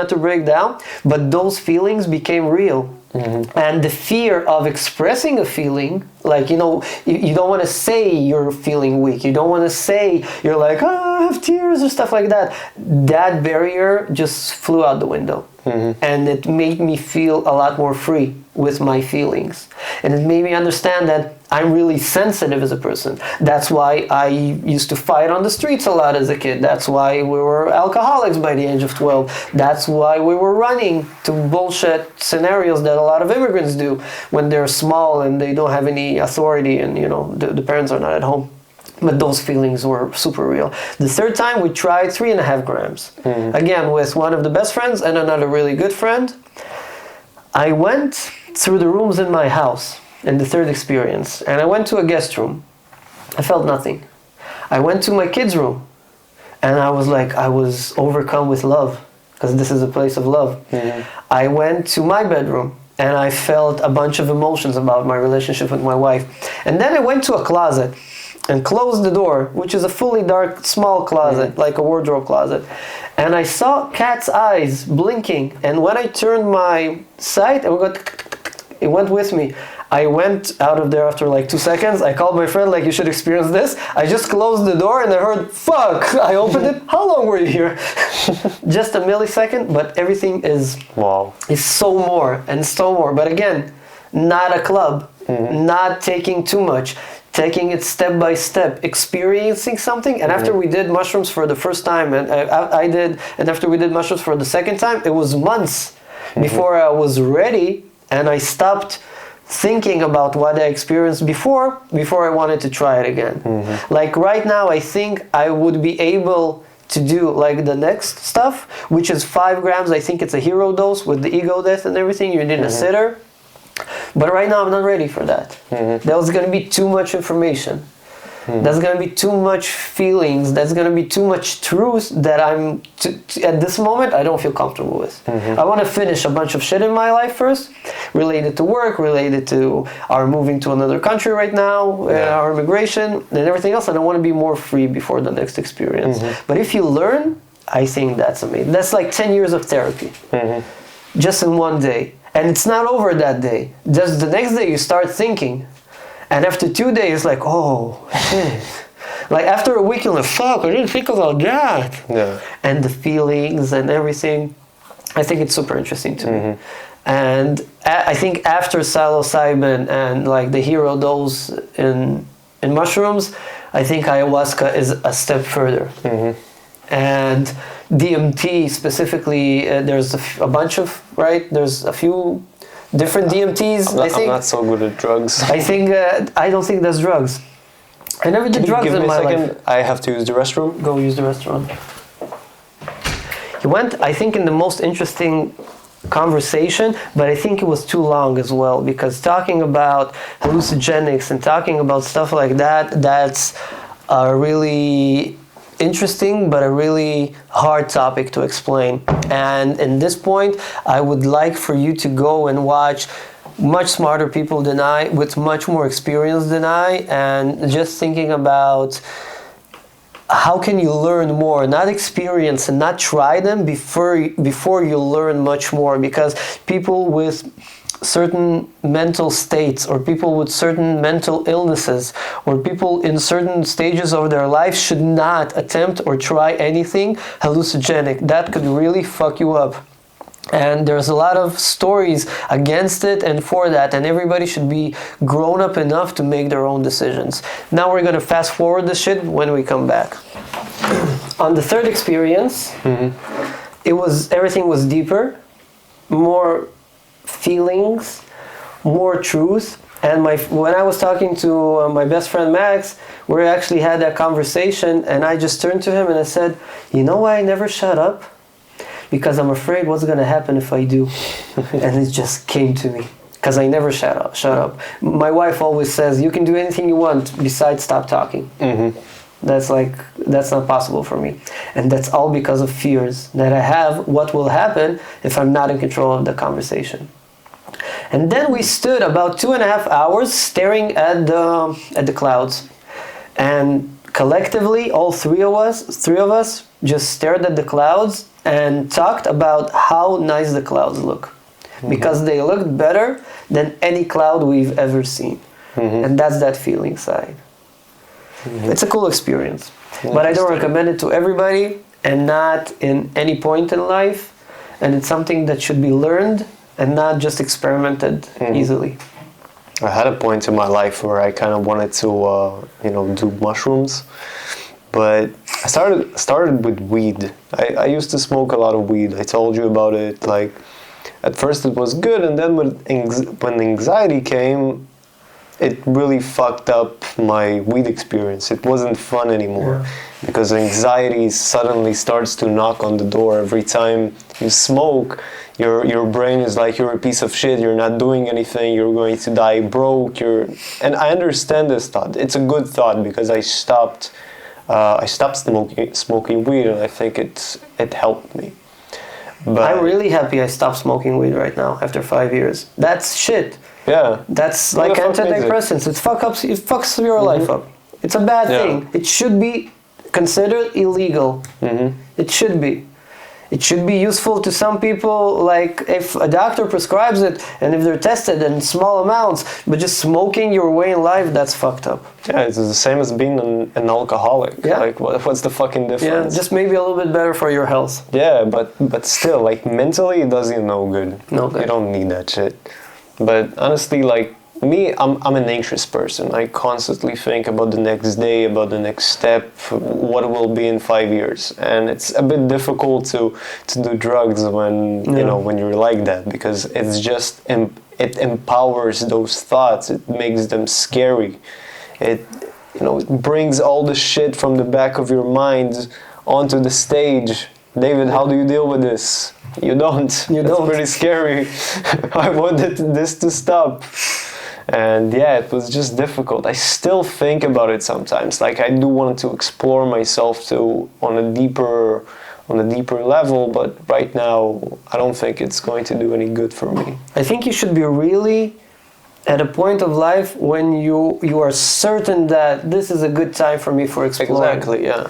Speaker 1: to break down. But those feelings became real. And the fear of expressing a feeling, you don't want to say you're feeling weak. You don't want to say you're I have tears or stuff like that. That barrier just flew out the window. And it made me feel a lot more free with my feelings. And it made me understand that I'm really sensitive as a person. That's why I used to fight on the streets a lot as a kid. That's why we were alcoholics by the age of 12. That's why we were running to bullshit scenarios that a lot of immigrants do when they're small and they don't have any authority and the parents are not at home. But those feelings were super real. The third time we tried 3.5 grams. Again, with one of the best friends and another really good friend. I went through the rooms in my house in the third experience, and I went to a guest room. I felt nothing. I went to my kids' room, and I was overcome with love, because this is a place of love. I went to my bedroom, and I felt a bunch of emotions about my relationship with my wife. And then I went to a closet and closed the door, which is a fully dark, small closet, like a wardrobe closet. And I saw Kat's eyes blinking, and when I turned my sight, it went with me. I went out of there after 2 seconds. I called my friend, you should experience this. I just closed the door and I heard, fuck! I opened it. How long were you here? Just a millisecond, but everything is so more and so more. But again, not a club, not taking too much, taking it step by step, experiencing something. And after we did mushrooms for the first time, and after we did mushrooms for the second time, it was months before I was ready, and I stopped thinking about what I experienced before I wanted to try it again. Right now, I think I would be able to do the next stuff, which is 5 grams. I think it's a hero dose with the ego death and everything. You need a sitter. But right now I'm not ready for that. That was going to be too much information. That's going to be too much feelings. That's going to be too much truth that at this moment, I don't feel comfortable with. I want to finish a bunch of shit in my life first, related to work, related to our moving to another country right now, our immigration, and everything else. And I want to be more free before the next experience. But if you learn, I think that's amazing. That's 10 years of therapy, just in one day. And it's not over that day. Just the next day you start thinking. And after 2 days, oh, shit. After a week, you're like, fuck, I didn't think about that. Yeah. And the feelings and everything. I think it's super interesting to me. And I think after psilocybin and the hero dose in in mushrooms, I think ayahuasca is a step further. And DMT specifically, there's a bunch of, right? There's a few different DMTs.
Speaker 2: I'm not so good at drugs.
Speaker 1: I think, I don't think there's drugs. I never did drugs in my life.
Speaker 2: I have to use the restroom.
Speaker 1: Go use the restroom. He went, I think, in the most interesting conversation, but I think it was too long as well, because talking about hallucinogenics and talking about stuff like that, that's a really interesting but a really hard topic to explain. And in this point, I would like for you to go and watch much smarter people than I, with much more experience than I, and just thinking about how can you learn more, not experience and not try them before you learn much more, because people with certain mental states, or people with certain mental illnesses, or people in certain stages of their life should not attempt or try anything hallucinogenic. That could really fuck you up. And there's a lot of stories against it and for that, and everybody should be grown up enough to make their own decisions. Now we're gonna fast forward the shit when we come back. On the third experience, everything was deeper, more feelings, more truth. And when I was talking to my best friend Max, we actually had that conversation, and I just turned to him and I said, you know why I never shut up? Because I'm afraid what's going to happen if I do. And it just came to me. Because I never shut up. My wife always says, you can do anything you want besides stop talking. That's not possible for me. And that's all because of fears that I have, what will happen if I'm not in control of the conversation. And then we stood about 2.5 hours staring at the clouds. And collectively, all three of us just stared at the clouds and talked about how nice the clouds look. Because they looked better than any cloud we've ever seen. And that's that feeling side. It's a cool experience. But I don't recommend it to everybody, and not in any point in life. And it's something that should be learned and not just experimented easily.
Speaker 2: I had a point in my life where I kind of wanted to, do mushrooms. But I started with weed. I used to smoke a lot of weed. I told you about it. Like, at first it was good, and then when anxiety came, it really fucked up my weed experience. It wasn't fun anymore, because anxiety suddenly starts to knock on the door every time you smoke. Your brain is like, you're a piece of shit, you're not doing anything, you're going to die broke. And I understand this thought. It's a good thought, because I stopped smoking weed, and I think it helped me. But
Speaker 1: I'm really happy I stopped smoking weed right now after 5 years. That's shit.
Speaker 2: Yeah.
Speaker 1: That's like antidepressants. It fucks your life up. It's a bad thing. It should be considered illegal. It should be. It should be useful to some people, like if a doctor prescribes it and if they're tested in small amounts, but just smoking your way in life, that's fucked up.
Speaker 2: Yeah, it's the same as being an alcoholic. Yeah. Like, what's the fucking difference?
Speaker 1: Yeah, just maybe a little bit better for your health.
Speaker 2: Yeah, but still, like, mentally it does you no good.
Speaker 1: No good.
Speaker 2: You don't need that shit. But honestly, like, me, I'm an anxious person. I constantly think about the next day, about the next step, what it will be in 5 years. And it's a bit difficult to do drugs when when you're like that, because it's just it empowers those thoughts. It makes them scary. It brings all the shit from the back of your mind onto the stage. David, how do you deal with this? You don't. It's pretty scary. I wanted this to stop. And yeah, it was just difficult. I still think about it sometimes. Like, I do want to explore myself on a deeper level, but right now I don't think it's going to do any good for me.
Speaker 1: I think you should be really at a point of life when you are certain that this is a good time for me for exploring.
Speaker 2: Exactly, yeah.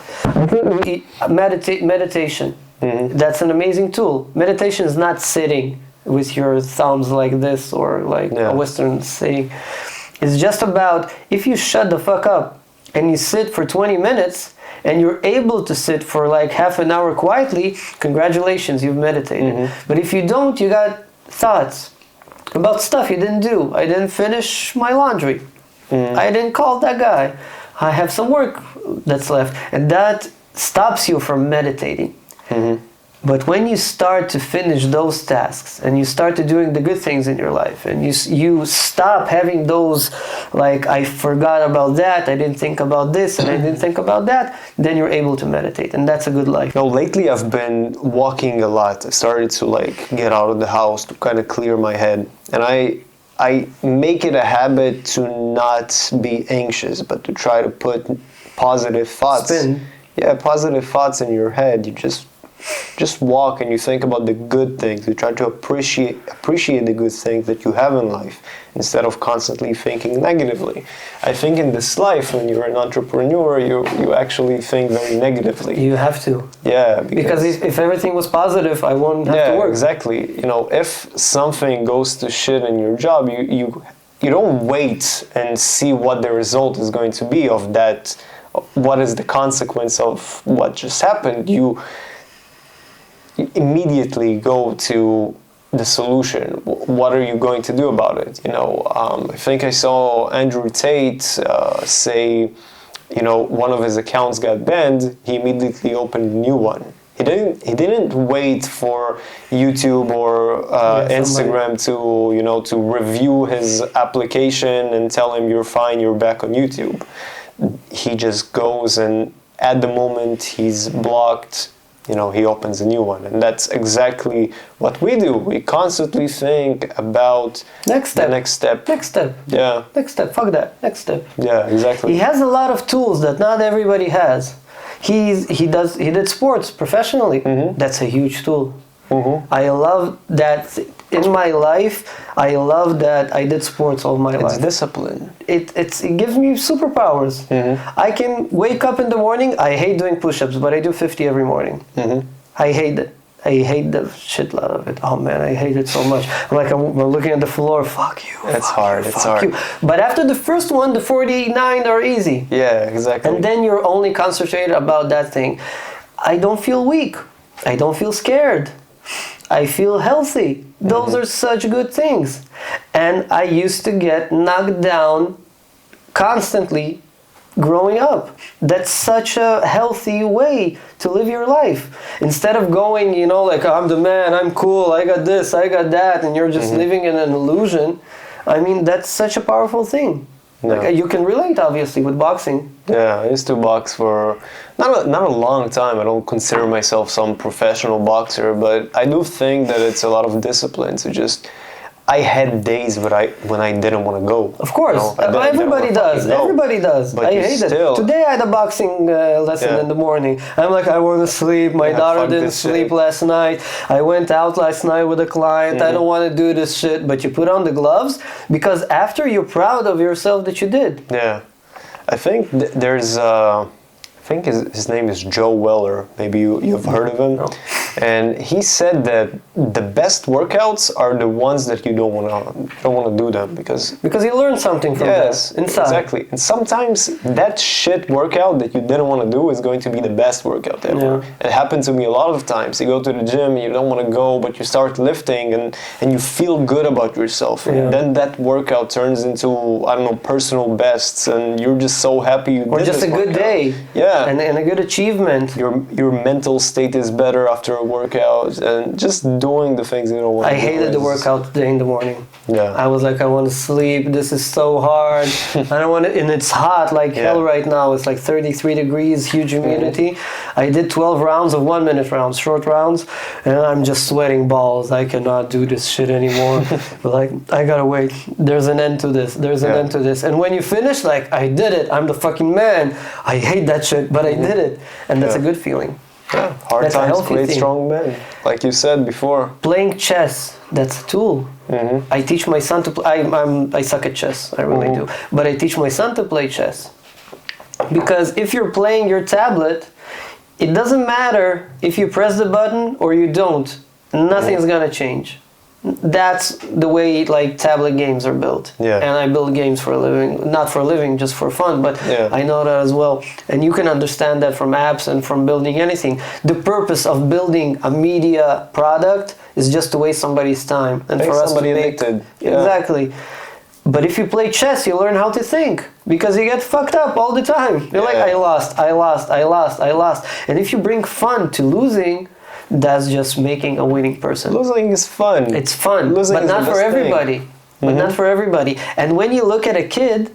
Speaker 1: Meditation. That's an amazing tool. Meditation is not sitting with your thumbs like this, or like a Western saying. It's just about, if you shut the fuck up and you sit for 20 minutes and you're able to sit for like half an hour quietly, congratulations, you've meditated. But if you don't, you got thoughts about stuff you didn't do. I didn't finish my laundry. I didn't call that guy. I have some work that's left. And that stops you from meditating. But when you start to finish those tasks and you start to doing the good things in your life and you stop having those like, I forgot about that, I didn't think about this and I didn't think about that, then you're able to meditate, and that's a good life.
Speaker 2: No, lately I've been walking a lot. I started to like get out of the house to kind of clear my head, and I make it a habit to not be anxious, but to try to put positive thoughts. Positive thoughts in your head. You just walk and you think about the good things. You try to appreciate the good things that you have in life instead of constantly thinking negatively. I think in this life, when you're an entrepreneur, you actually think very negatively.
Speaker 1: You have to.
Speaker 2: Yeah.
Speaker 1: Because if everything was positive, I wouldn't have to work.
Speaker 2: Exactly. You know, if something goes to shit in your job, you don't wait and see what the result is going to be of that. What is the consequence of what just happened? You immediately go to the solution. What are you going to do about it? You know, I think I saw Andrew Tate say, you know, one of his accounts got banned. He immediately opened a new one. He didn't wait for YouTube or Instagram to review his application and tell him you're fine, you're back on YouTube. He just goes, and at the moment he's blocked, you know, he opens a new one. And that's exactly what we do. We constantly think about
Speaker 1: next step.
Speaker 2: Yeah.
Speaker 1: Next step. Fuck that. Next step.
Speaker 2: Yeah, exactly.
Speaker 1: He has a lot of tools that not everybody has. He did sports professionally. That's a huge tool. I love that in my life. I love that I did sports all my life.
Speaker 2: It's discipline.
Speaker 1: It gives me superpowers. I can wake up in the morning. I hate doing push-ups, but I do 50 every morning. I hate it. I hate the shit out of it. Oh man, I hate it so much. I'm looking at the floor. Fuck you.
Speaker 2: It's hard. It's hard.
Speaker 1: You. But after the first one, the 49 are easy.
Speaker 2: Yeah, exactly.
Speaker 1: And then you're only concentrated about that thing. I don't feel weak. I don't feel scared. I feel healthy. Those are such good things. And I used to get knocked down constantly growing up. That's such a healthy way to live your life. Instead of going, you know, like, I'm the man, I'm cool, I got this, I got that, and you're just living in an illusion. I mean, that's such a powerful thing. Like, you can relate, obviously, with boxing.
Speaker 2: Yeah, I used to box for not a long time. I don't consider myself some professional boxer, but I do think that it's a lot of discipline to just... I had days when I didn't want to go.
Speaker 1: Of course, you know, everybody does. Everybody does.
Speaker 2: But
Speaker 1: I hate it. Today I had a boxing lesson in the morning. I'm like, I want to sleep. My daughter didn't sleep last night. I went out last night with a client. I don't want to do this shit. But you put on the gloves because after you're proud of yourself that you did.
Speaker 2: Yeah, I think there's. I think his name is Joe Weller. Maybe you've heard of him.
Speaker 1: No.
Speaker 2: And he said that the best workouts are the ones that you don't want to do them because
Speaker 1: you learn something from that inside.
Speaker 2: Exactly. And sometimes that shit workout that you didn't want to do is going to be the best workout ever. Yeah. It happened to me a lot of times. You go to the gym, you don't want to go, but you start lifting and you feel good about yourself. And then that workout turns into, I don't know, personal bests, and you're just so happy you did this.
Speaker 1: Or just a good day.
Speaker 2: Yeah.
Speaker 1: And a good achievement.
Speaker 2: Your mental state is better after a workout, and just doing the things you don't want to do.
Speaker 1: I hated the workout today in the morning.
Speaker 2: Yeah.
Speaker 1: I was like, I want to sleep. This is so hard. I don't want to, and it's hot like hell right now. It's like 33 degrees, huge humidity. I did 12 rounds of 1 minute rounds, short rounds, and I'm just sweating balls. I cannot do this shit anymore. But like, I gotta wait. There's an end to this. There's an end to this. And when you finish, like, I did it. I'm the fucking man. I hate that shit, but I did it. And that's a good feeling.
Speaker 2: Yeah, hard times create strong men, like you said before.
Speaker 1: Playing chess, that's a tool. I teach my son to play. I suck at chess, I really do. But I teach my son to play chess. Because if you're playing your tablet, it doesn't matter if you press the button or you don't. Nothing's gonna change. That's the way like tablet games are built. And I build games for a living, not for a living, just for fun, but I know that as well. And you can understand that from apps and from building anything. The purpose of building a media product is just to waste somebody's time and for us to make
Speaker 2: addicted.
Speaker 1: Exactly. But if you play chess, you learn how to think because you get fucked up all the time. You're like, I lost. And if you bring fun to losing, that's just making a winning person.
Speaker 2: Losing is fun.
Speaker 1: It's fun,
Speaker 2: Losing
Speaker 1: but
Speaker 2: is
Speaker 1: not
Speaker 2: the
Speaker 1: for
Speaker 2: best thing.
Speaker 1: everybody. But not for everybody. And when you look at a kid,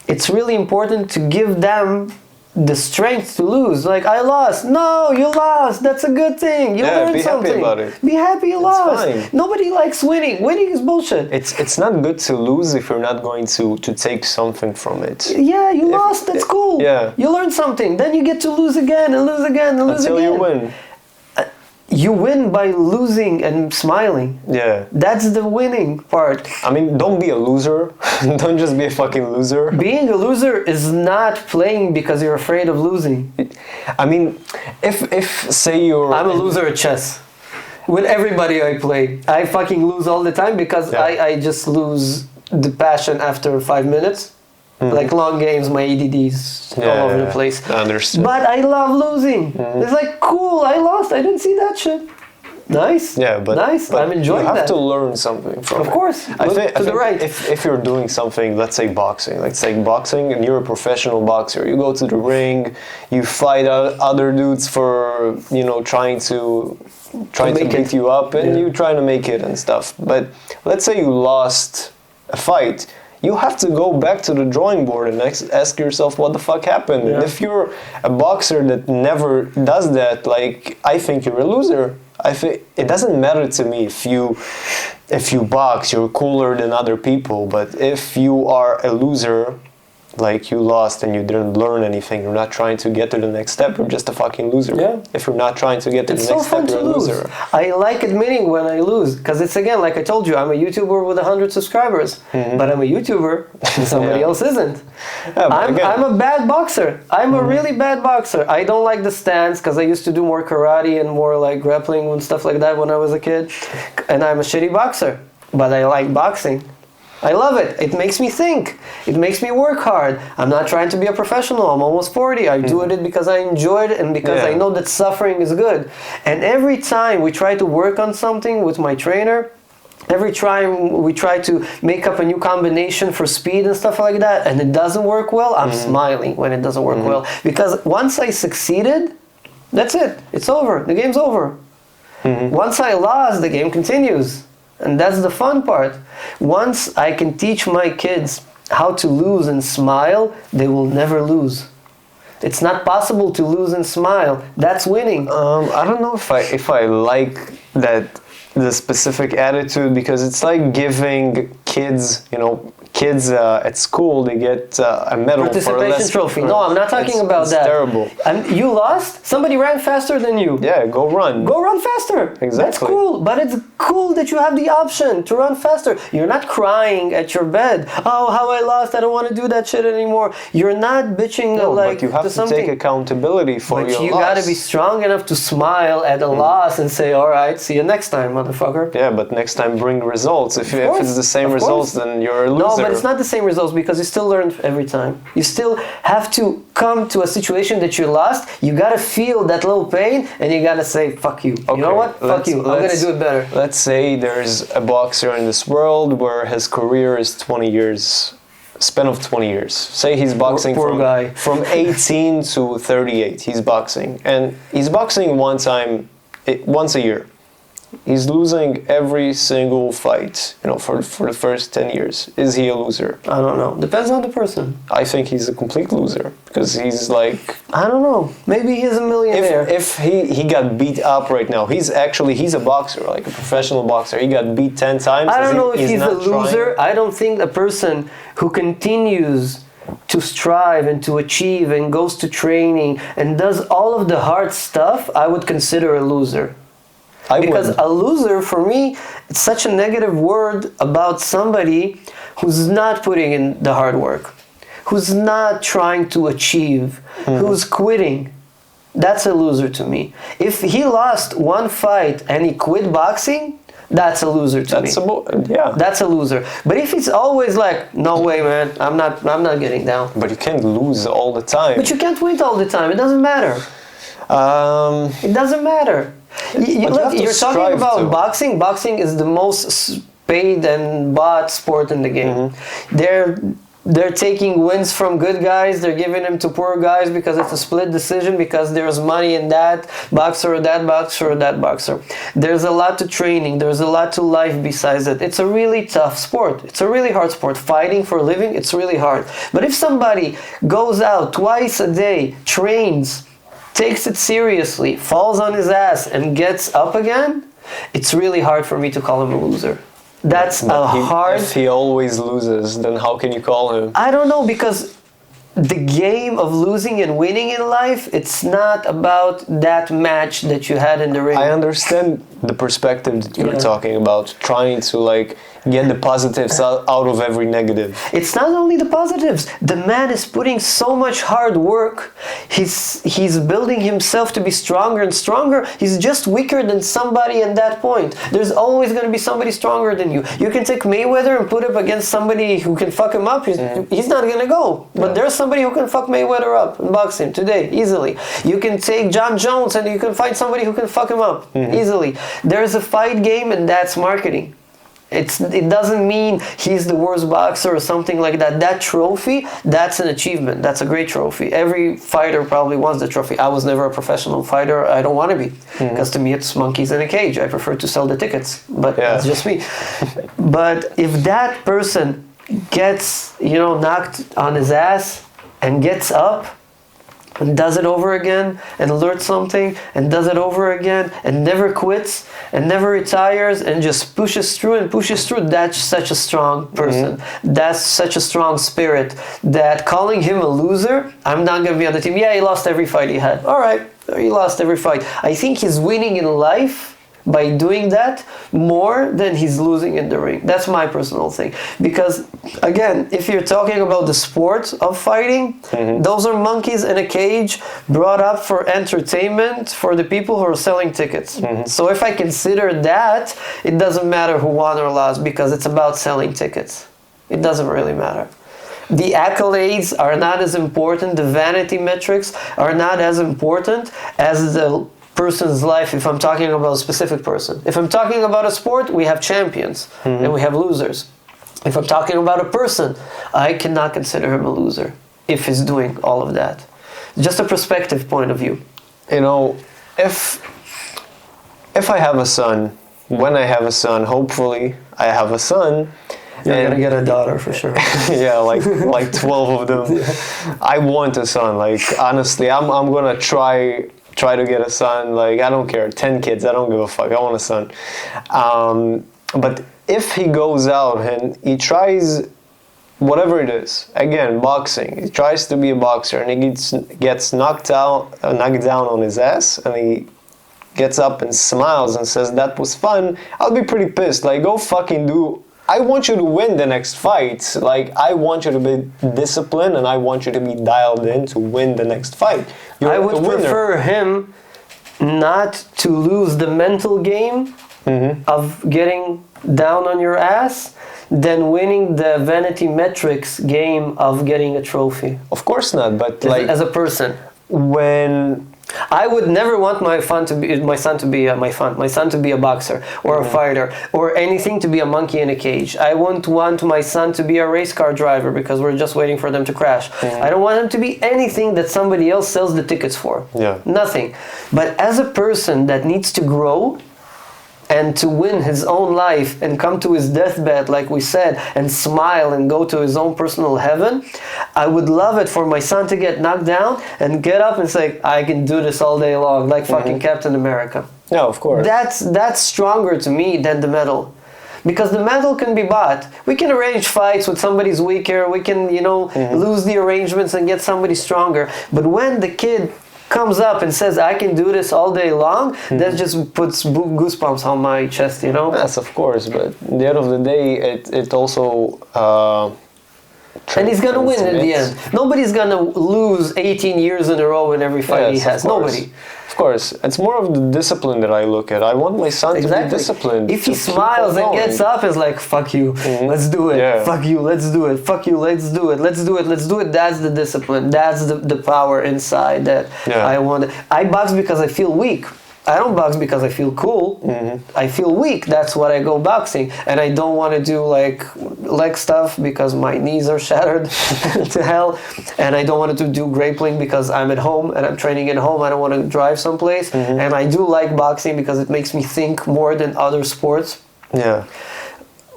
Speaker 1: it's really important to give them the strength to lose. Like, I lost. No, you lost. That's a good thing. You learned
Speaker 2: be
Speaker 1: something.
Speaker 2: happy about it.
Speaker 1: Be happy you lost.
Speaker 2: Fine.
Speaker 1: Nobody likes winning. Winning is bullshit.
Speaker 2: It's not good to lose if you're not going to take something from it.
Speaker 1: Yeah, you lost. That's cool.
Speaker 2: Yeah.
Speaker 1: You learned something. Then you get to lose again and lose again and lose
Speaker 2: Until
Speaker 1: again.
Speaker 2: you win.
Speaker 1: You win by losing and smiling.
Speaker 2: Yeah.
Speaker 1: That's the winning part.
Speaker 2: I mean, don't be a loser. Don't just be a fucking loser.
Speaker 1: Being a loser is not playing because you're afraid of losing.
Speaker 2: I mean, if say you're...
Speaker 1: I'm a loser at chess. With everybody I play, I fucking lose all the time because I just lose the passion after 5 minutes. Like long games, my ADD's all over the place.
Speaker 2: I understand.
Speaker 1: But I love losing. It's like, cool, I lost. I didn't see that shit. Nice.
Speaker 2: Yeah, but
Speaker 1: nice. I'm enjoying that.
Speaker 2: You have to learn something from it.
Speaker 1: Of course.
Speaker 2: I think
Speaker 1: to the right.
Speaker 2: If you're doing something, let's say boxing, and you're a professional boxer, you go to the ring, you fight other dudes for trying to beat you up, and you try to make it and stuff. But let's say you lost a fight. You have to go back to the drawing board and ask yourself what the fuck happened. Yeah. And if you're a boxer that never does that, like, I think you're a loser. I think it doesn't matter to me if you box, you're cooler than other people. But if you are a loser, like you lost and you didn't learn anything, you're not trying to get to the next step, you're just a fucking loser.
Speaker 1: Yeah.
Speaker 2: If you're not trying to get to the next step, you're a loser.
Speaker 1: I like admitting when I lose, because it's, again, like I told you, I'm a YouTuber with 100 subscribers, but I'm a YouTuber and somebody else isn't. Yeah, I'm a bad boxer. I'm a really bad boxer. I don't like the stance, because I used to do more karate and more like grappling and stuff like that when I was a kid, and I'm a shitty boxer, but I like boxing. I love it. It makes me think. It makes me work hard. I'm not trying to be a professional. I'm almost 40. I do it because I enjoy it and because I know that suffering is good. And every time we try to work on something with my trainer, every time we try to make up a new combination for speed and stuff like that, and it doesn't work well, I'm smiling when it doesn't work well. Because once I succeeded, that's it. It's over. The game's over. Once I lost, the game continues. And that's the fun part. Once I can teach my kids how to lose and smile, they will never lose. It's not possible to lose and smile. That's winning.
Speaker 2: I don't know if I like the specific attitude, because it's like giving kids, kids at school, they get a medal
Speaker 1: participation trophy. No, I'm not talking about that.
Speaker 2: It's terrible.
Speaker 1: And you lost? Somebody ran faster than you.
Speaker 2: Yeah, go run.
Speaker 1: Go run faster.
Speaker 2: Exactly.
Speaker 1: That's cool. But it's cool that you have the option to run faster. You're not crying at your bed. Oh, how I lost. I don't want to do that shit anymore. You're not bitching
Speaker 2: but you have to take accountability for your loss.
Speaker 1: But you gotta be strong enough to smile at a loss and say, all right, see you next time, motherfucker.
Speaker 2: Yeah, but next time bring results. If it's the same results, then you're a loser.
Speaker 1: No, but it's not the same results, because you still learn every time. You still have to come to a situation that you lost. You gotta feel that little pain, and you gotta say, fuck you.
Speaker 2: Okay,
Speaker 1: you know what? Fuck you. I'm gonna do it better.
Speaker 2: Let's say there's a boxer in this world where his career is 20 years, span of 20 years. Say he's boxing from 18 to 38. He's boxing. And he's boxing once a year. He's losing every single fight, for the first 10 years. Is he a loser?
Speaker 1: I don't know. Depends on the person.
Speaker 2: I think he's a complete loser, because he's like...
Speaker 1: I don't know. Maybe he's a millionaire.
Speaker 2: If he got beat up right now, he's a boxer, like a professional boxer. He got beat 10 times.
Speaker 1: I don't know if he's a loser. I don't think a person who continues to strive and to achieve and goes to training and does all of the hard stuff, I would consider a loser. Because a loser, for me, it's such a negative word about somebody who's not putting in the hard work, who's not trying to achieve, who's quitting. That's a loser to me. If he lost one fight and he quit boxing, that's a loser to me. That's a loser. But if it's always like, no way, man, I'm not getting down.
Speaker 2: But you can't lose all the time.
Speaker 1: But you can't win all the time. It doesn't matter. It doesn't matter. Look, you're talking about boxing. Boxing is the most paid and bought sport in the game. They're taking wins from good guys, they're giving them to poor guys because it's a split decision, because there's money in that boxer or that boxer or that boxer. There's a lot to training, there's a lot to life besides it. It's a really tough sport. It's a really hard sport. Fighting for a living, it's really hard. But if somebody goes out twice a day, trains, takes it seriously, falls on his ass and gets up again, it's really hard for me to call him a loser. That's hard...
Speaker 2: If he always loses, then how can you call him?
Speaker 1: I don't know, because the game of losing and winning in life, it's not about that match that you had in the ring.
Speaker 2: I understand the perspective that you're talking about, trying to like get the positives out of every negative.
Speaker 1: It's not only the positives. The man is putting so much hard work. He's building himself to be stronger and stronger. He's just weaker than somebody at that point. There's always going to be somebody stronger than you. You can take Mayweather and put him against somebody who can fuck him up. He's not going to go. But there's somebody who can fuck Mayweather up in boxing today, easily. You can take John Jones and you can find somebody who can fuck him up easily. There's a fight game, and that's marketing. It doesn't mean he's the worst boxer or something like that. That trophy, that's an achievement. That's a great trophy. Every fighter probably wants the trophy. I was never a professional fighter. I don't want to be. Because to me it's monkeys in a cage. I prefer to sell the tickets. But that's just me. But if that person gets, knocked on his ass and gets up and does it over again and learns something and does it over again and never quits and never retires and just pushes through, that's such a strong person. That's such a strong spirit that calling him a loser, I'm not going to be on the team. Yeah, he lost every fight he had. All right, he lost every fight. I think he's winning in life by doing that more than he's losing in the ring. That's my personal thing. Because, again, if you're talking about the sport of fighting, those are monkeys in a cage brought up for entertainment for the people who are selling tickets. So if I consider that, it doesn't matter who won or lost, because it's about selling tickets. It doesn't really matter. The accolades are not as important, the vanity metrics are not as important as the person's life. If I'm talking about a specific person, if I'm talking about a sport, we have champions and we have losers. If I'm talking about a person, I cannot consider him a loser if he's doing all of that. Just a perspective point of view.
Speaker 2: If I have a son, when I have a son, hopefully I have a son.
Speaker 1: You're gonna get a daughter for sure.
Speaker 2: Yeah, like 12 of them. I want a son. Like, honestly, I'm gonna try to get a son. Like, I don't care, 10 kids, I don't give a fuck, I want a son. But if he goes out and he tries whatever it is, again, boxing, he tries to be a boxer and he gets knocked down on his ass, and he gets up and smiles and says that was fun, I'll be pretty pissed. Like, go fucking do. I want you to win the next fight. Like, I want you to be disciplined and I want you to be dialed in to win the next fight.
Speaker 1: I would prefer him not to lose the mental game of getting down on your ass than winning the vanity metrics game of getting a trophy.
Speaker 2: Of course not, but
Speaker 1: as a person.
Speaker 2: When
Speaker 1: I would never want my son to be a boxer or a fighter or anything to be a monkey in a cage. I wouldn't want my son to be a race car driver because we're just waiting for them to crash. I don't want him to be anything that somebody else sells the tickets for. Nothing. But as a person that needs to grow and to win his own life and come to his deathbed, like we said, and smile and go to his own personal heaven, I would love it for my son to get knocked down and get up and say, I can do this all day long, like fucking Captain America.
Speaker 2: Yeah, of course.
Speaker 1: That's stronger to me than the medal. Because the medal can be bought. We can arrange fights with somebody's weaker, we can, lose the arrangements and get somebody stronger. But when the kid comes up and says, I can do this all day long, that just puts goosebumps on my chest,
Speaker 2: Yes, of course, but at the end of the day, it also...
Speaker 1: and he's gonna win in the end. Nobody's gonna lose 18 years in a row in every fight he has. Nobody.
Speaker 2: Of course. It's more of the discipline that I look at. I want my son to be disciplined.
Speaker 1: If he smiles and gets up, it's like, fuck you, let's do it. Fuck you, let's do it. Fuck you, let's do it. Let's do it, let's do it. That's the discipline. That's the power inside that I want. I box because I feel weak. I don't box because I feel cool. I feel weak. That's what I go boxing. And I don't want to do like leg stuff because my knees are shattered to hell. And I don't want to do grappling because I'm at home and I'm training at home. I don't want to drive someplace. And I do like boxing because it makes me think more than other sports.
Speaker 2: Yeah.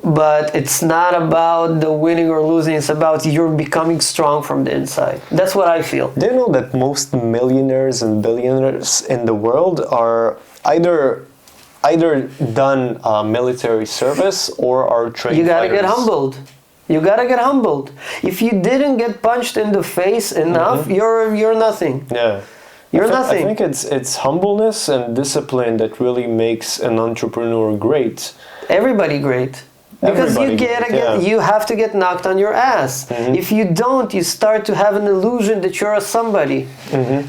Speaker 1: But it's not about the winning or losing. It's about you're becoming strong from the inside. That's what I feel.
Speaker 2: Do you know that most millionaires and billionaires in the world are either done military service or are trained
Speaker 1: You gotta
Speaker 2: fighters?
Speaker 1: get humbled. You gotta get humbled. If you didn't get punched in the face enough, you're nothing.
Speaker 2: Yeah.
Speaker 1: You're nothing.
Speaker 2: I think it's humbleness and discipline that really makes an entrepreneur great.
Speaker 1: Everybody great. Because you have to get knocked on your ass. If you don't, you start to have an illusion that you're a somebody,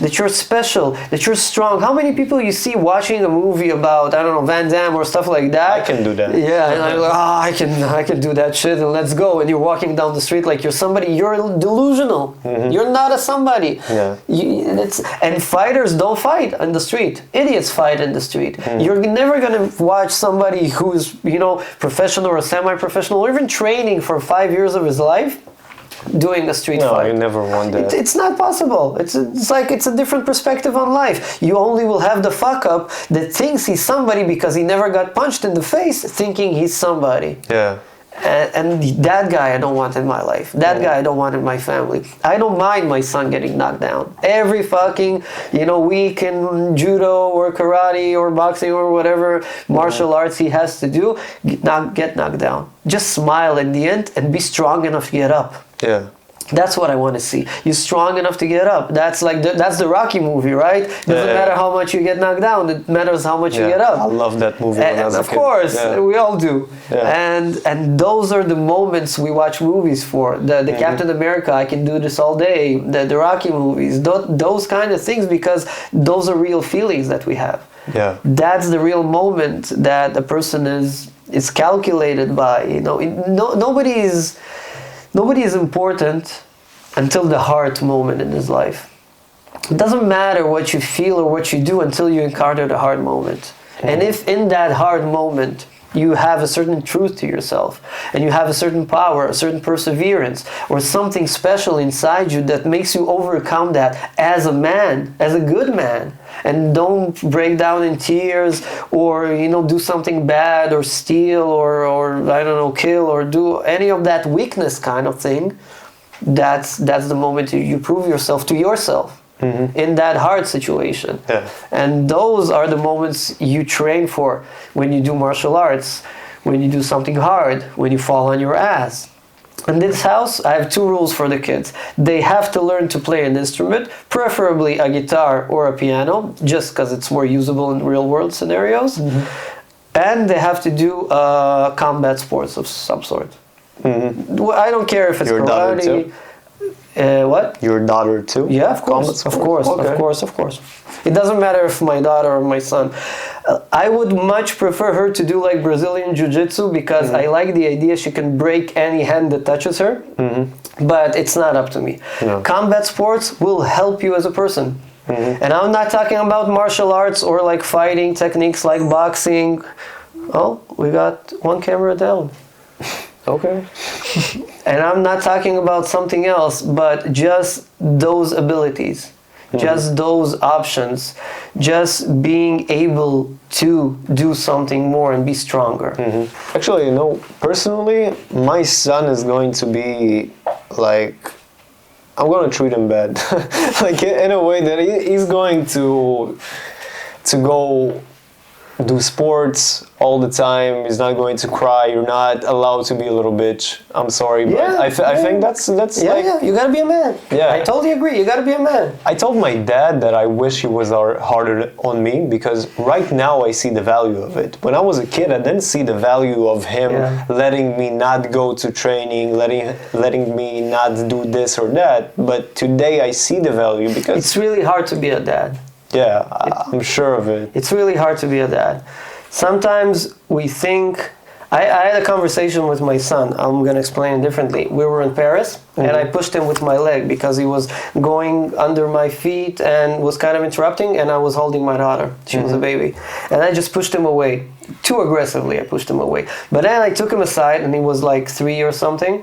Speaker 1: that you're special, that you're strong. How many people you see watching a movie about, I don't know, Van Damme or stuff like that?
Speaker 2: I can do that.
Speaker 1: Yeah, and I'm like, I can do that shit and let's go. And you're walking down the street like you're somebody. You're delusional. You're not a somebody.
Speaker 2: Yeah.
Speaker 1: And fighters don't fight on the street. Idiots fight in the street. You're never going to watch somebody who's, professional or semi-professional or even training for 5 years of his life doing a street fight.
Speaker 2: No, you never want that.
Speaker 1: It's not possible. It's a different perspective on life. You only will have the fuck up that thinks he's somebody because he never got punched in the face thinking he's somebody.
Speaker 2: Yeah.
Speaker 1: And that guy I don't want in my life. That guy I don't want in my family. I don't mind my son getting knocked down. Every fucking, week in judo or karate or boxing or whatever martial arts he has to do, get knocked down. Just smile in the end and be strong enough to get up.
Speaker 2: Yeah.
Speaker 1: That's what I want to see. You're strong enough to get up. That's the Rocky movie, right? Doesn't matter how much you get knocked down. It matters how much you get up.
Speaker 2: I love that movie. When I was a
Speaker 1: of
Speaker 2: kid.
Speaker 1: course, we all do.
Speaker 2: Yeah.
Speaker 1: And those are the moments we watch movies for. The Captain America, I can do this all day. The Rocky movies, those kind of things, because those are real feelings that we have.
Speaker 2: Yeah.
Speaker 1: That's the real moment that a person is calculated by. Nobody is important until the heart moment in his life. It doesn't matter what you feel or what you do until you encounter the hard moment. And if in that hard moment you have a certain truth to yourself and you have a certain power, a certain perseverance, or something special inside you that makes you overcome that as a man, as a good man, and don't break down in tears or do something bad or steal or I don't know, kill or do any of that weakness kind of thing, that's the moment you prove yourself to yourself. In that hard situation.
Speaker 2: Yeah.
Speaker 1: And those are the moments you train for when you do martial arts, when you do something hard, when you fall on your ass. In this house, I have 2 rules for the kids. They have to learn to play an instrument, preferably a guitar or a piano, just because it's more usable in real world scenarios. And they have to do combat sports of some sort. I don't care if it's
Speaker 2: Your daughter
Speaker 1: karate.
Speaker 2: too?
Speaker 1: What?
Speaker 2: Your daughter too?
Speaker 1: Yeah, of course, of course. It doesn't matter if my daughter or my son. I would much prefer her to do like Brazilian Jiu-Jitsu because I like the idea she can break any hand that touches her. But it's not up to me.
Speaker 2: No.
Speaker 1: Combat sports will help you as a person. And I'm not talking about martial arts or like fighting techniques like boxing. Oh, we got one camera down. Okay. And I'm not talking about something else, but just those abilities, just those options, just being able to do something more and be stronger.
Speaker 2: Actually, personally, my son is going to be like, I'm going to treat him bad. Like in a way that he's going to go do sports all the time. He's not going to cry. You're not allowed to be a little bitch. I'm sorry, but I think that's like...
Speaker 1: Yeah, you gotta be a man.
Speaker 2: Yeah.
Speaker 1: I totally agree. You gotta be a man.
Speaker 2: I told my dad that I wish he was harder on me because right now I see the value of it. When I was a kid, I didn't see the value of him letting me not go to training, letting me not do this or that. But today I see the value because...
Speaker 1: It's really hard to be a dad.
Speaker 2: Yeah, I'm sure of it.
Speaker 1: It's really hard to be a dad. Sometimes we think I had a conversation with my son. I'm going to explain it differently. We were in Paris, and I pushed him with my leg because he was going under my feet and was kind of interrupting, and I was holding my daughter. She was a baby. And I just pushed him away. Too aggressively, I pushed him away. But then I took him aside, and he was like 3 or something.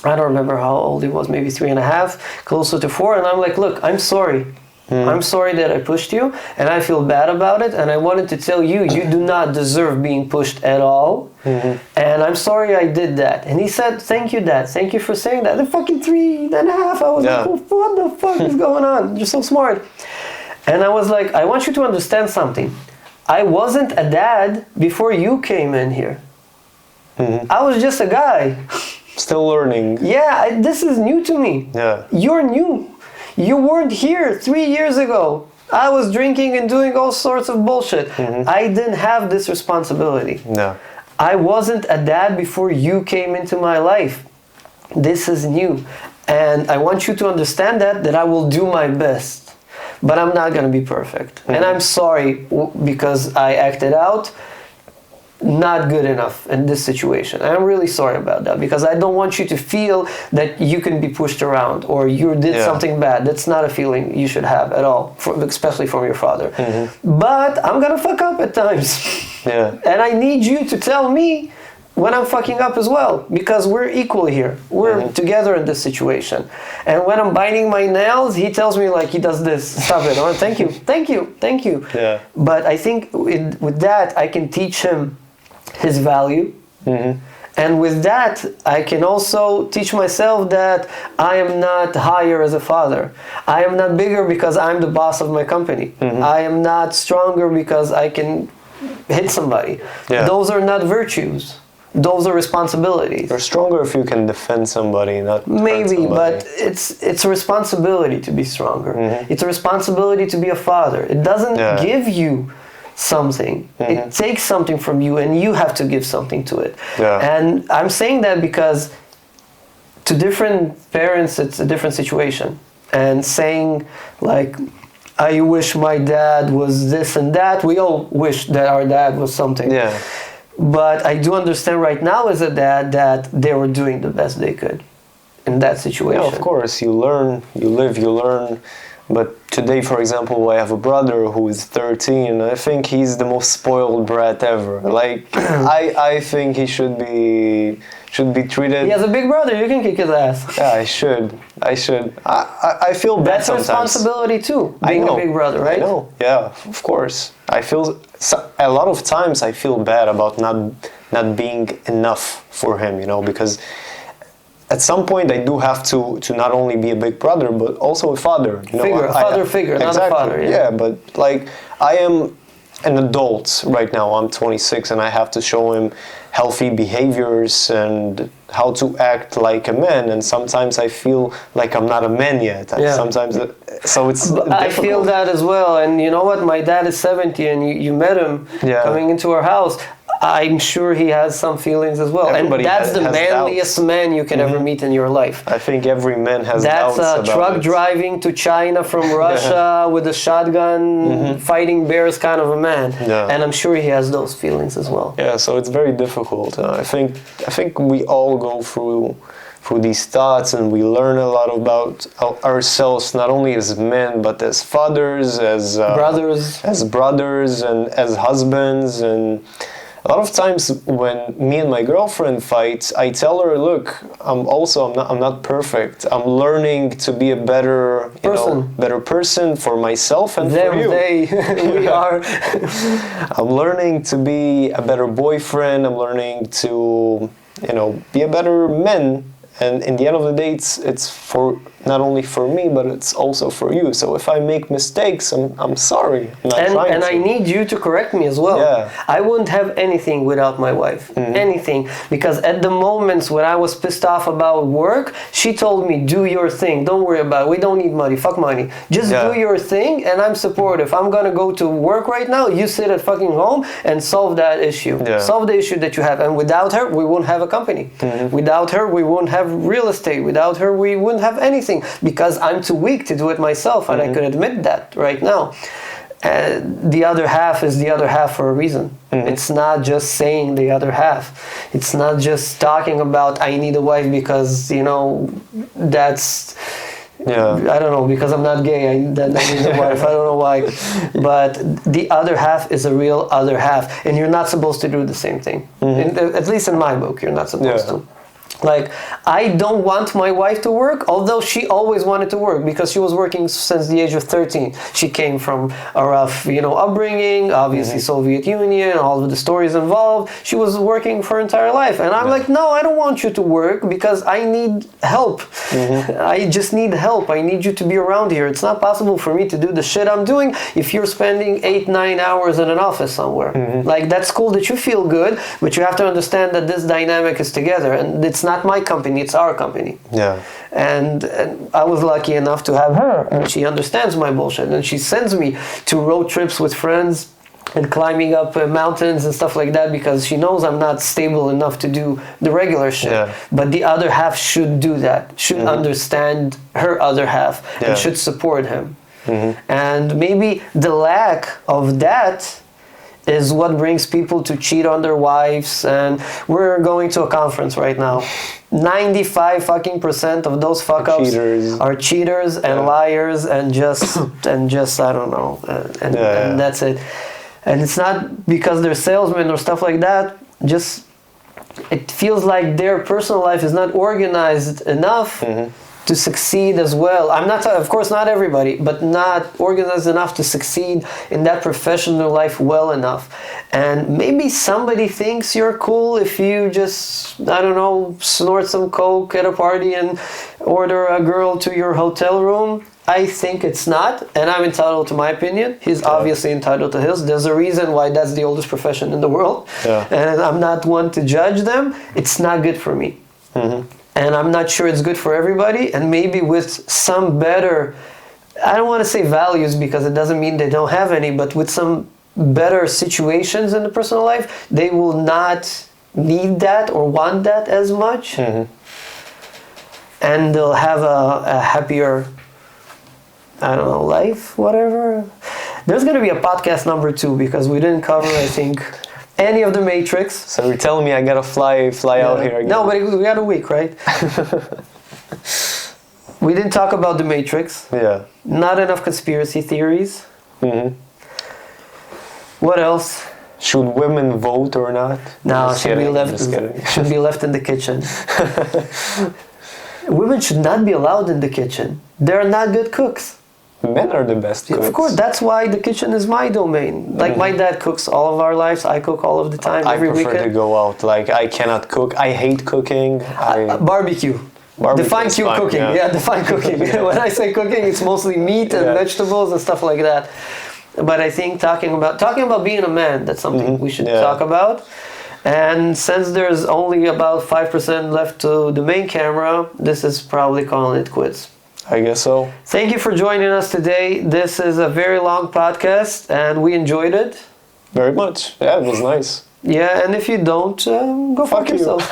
Speaker 1: I don't remember how old he was, maybe 3.5, closer to 4. And I'm like, look, I'm sorry. I'm sorry that I pushed you, and I feel bad about it, and I wanted to tell you, you do not deserve being pushed at all, and I'm sorry I did that. And he said, thank you, Dad. Thank you for saying that. The fucking 3.5, I was like, what the fuck is going on? You're so smart. And I was like, I want you to understand something. I wasn't a dad before you came in here. I was just a guy.
Speaker 2: Still learning.
Speaker 1: Yeah, this is new to me.
Speaker 2: Yeah.
Speaker 1: You're new. You weren't here 3 years ago. I was drinking and doing all sorts of bullshit. I didn't have this responsibility.
Speaker 2: No.
Speaker 1: I wasn't a dad before you came into my life. This is new. And I want you to understand that I will do my best. But I'm not going to be perfect. And I'm sorry because I acted out not good enough in this situation. I'm really sorry about that because I don't want you to feel that you can be pushed around or you did something bad. That's not a feeling you should have at all, especially from your father. But I'm gonna fuck up at times. And I need you to tell me when I'm fucking up as well, because we're equal here. We're together in this situation. And when I'm biting my nails, he tells me like he does this. Stop it. Oh, thank you, thank you, thank you. But I think with that, I can teach him his value. And with that, I can also teach myself that I am not higher as a father. I am not bigger because I'm the boss of my company. I am not stronger because I can hit somebody. Those are not virtues. Those are responsibilities.
Speaker 2: You're stronger if you can defend somebody, not
Speaker 1: maybe,
Speaker 2: somebody.
Speaker 1: but it's a responsibility to be stronger. It's a responsibility to be a father. It doesn't give you something. It takes something from you, and you have to give something to it. And I'm saying that because to different parents, it's a different situation. And saying like, I wish my dad was this and that. We all wish that our dad was something. But I do understand right now as a dad that they were doing the best they could in that situation.
Speaker 2: Yeah, of course. You learn, you live, you learn. But today, for example, I have a brother who is 13. I think he's the most spoiled brat ever. Like, I think he should be treated.
Speaker 1: He has a big brother. You can kick his ass.
Speaker 2: Yeah, I should. I feel bad
Speaker 1: That's
Speaker 2: sometimes.
Speaker 1: a responsibility too, being a big brother, right?
Speaker 2: I know. Yeah, of course. I feel a lot of times I feel bad about not being enough for him, you know, because at some point I do have to not only be a big brother but also a father. You know,
Speaker 1: a father figure, not a father.
Speaker 2: Yeah, but like I am an adult right now. I'm 26 and I have to show him healthy behaviors and how to act like a man. And sometimes I feel like I'm not a man yet. Sometimes, so it's difficult.
Speaker 1: I feel that as well. And you know what? My dad is 70 and you met him coming into our house. I'm sure he has some feelings as well.
Speaker 2: Everybody
Speaker 1: and that's the manliest man you can ever meet in your life.
Speaker 2: I think every man has doubts about
Speaker 1: That's a truck driving to China from Russia with a shotgun, fighting bears kind of a man. And I'm sure he has those feelings as well.
Speaker 2: Yeah, so it's very difficult. I think we all go through these thoughts and we learn a lot about ourselves, not only as men, but as fathers, as brothers and as husbands. And a lot of times when me and my girlfriend fight, I tell her, look, I'm not perfect. I'm learning to be a better person for myself and for you.
Speaker 1: We are.
Speaker 2: I'm learning to be a better boyfriend. I'm learning to, be a better man. And in the end of the day, it's for not only for me, but it's also for you. So if I make mistakes, I'm sorry.
Speaker 1: And I need you to correct me as well. I wouldn't have anything without my wife. Anything. Because at the moments when I was pissed off about work, she told me, do your thing. Don't worry about it. We don't need money. Fuck money. Just do your thing and I'm supportive. I'm going to go to work right now. You sit at fucking home and solve that issue. Solve the issue that you have. And without her, we wouldn't have a company. Without her, we wouldn't have real estate. Without her, we wouldn't have anything because I'm too weak to do it myself, and I could admit that right now. the other half is the other half for a reason. It's not just saying the other half. It's not just talking about I need a wife because, you know, that's... I don't know, because I'm not gay, I need a wife, I don't know why. But the other half is a real other half, and you're not supposed to do the same thing. At least in my book, you're not supposed to. Like, I don't want my wife to work, although she always wanted to work because she was working since the age of 13. She came from a rough, you know, upbringing, obviously Soviet Union, all of the stories involved. She was working for her entire life. And I'm like, no, I don't want you to work because I need help. I just need help. I need you to be around here. It's not possible for me to do the shit I'm doing if you're spending 8-9 hours in an office somewhere. Like, that's cool that you feel good, but you have to understand that this dynamic is together, and it's not my company, it's our company. And I was lucky enough to have her, and she understands my bullshit, and she sends me to road trips with friends and climbing up mountains and stuff like that because she knows I'm not stable enough to do the regular shit. But the other half should do that, should understand her other half, and should support him. And maybe the lack of that is what brings people to cheat on their wives. And we're going to a conference right now. 95% of those fuck-ups are cheaters and liars and just I don't know, and that's it. And it's not because they're salesmen or stuff like that, just it feels like their personal life is not organized enough to succeed as well. I'm not, of course, not everybody, but not organized enough to succeed in that professional life well enough. And maybe somebody thinks you're cool if you just, I don't know, snort some coke at a party and order a girl to your hotel room. I think it's not, and I'm entitled to my opinion. He's obviously entitled to his. There's a reason why that's the oldest profession in the world. And I'm not one to judge them. It's not good for me. And I'm not sure it's good for everybody. And maybe with some better, I don't want to say values because it doesn't mean they don't have any, but with some better situations in the personal life, they will not need that or want that as much. And they'll have a happier, I don't know, life, whatever. There's going to be a podcast number 2 because we didn't cover, I think, any of the Matrix.
Speaker 2: So you're telling me I gotta fly out here again?
Speaker 1: No, but we got a week, right? We didn't talk about the Matrix. Not enough conspiracy theories. What else?
Speaker 2: Should women vote or not?
Speaker 1: No, should be left in the kitchen. Women should not be allowed in the kitchen. They're not good cooks.
Speaker 2: Men are the best cooks.
Speaker 1: Of course, that's why the kitchen is my domain. Like my dad cooks all of our lives. I cook all of the time, every weekend. I prefer to
Speaker 2: go out. Like, I cannot cook. I hate cooking.
Speaker 1: Barbecue. Define cooking. Define cooking. When I say cooking, it's mostly meat and vegetables and stuff like that. But I think talking about being a man, that's something we should talk about. And since there's only about 5% left to the main camera, this is probably calling it quits.
Speaker 2: I guess so.
Speaker 1: Thank you for joining us today. This is a very long podcast, and we enjoyed it.
Speaker 2: Very much. Yeah, it was nice.
Speaker 1: Yeah, and if you don't, go fuck yourself.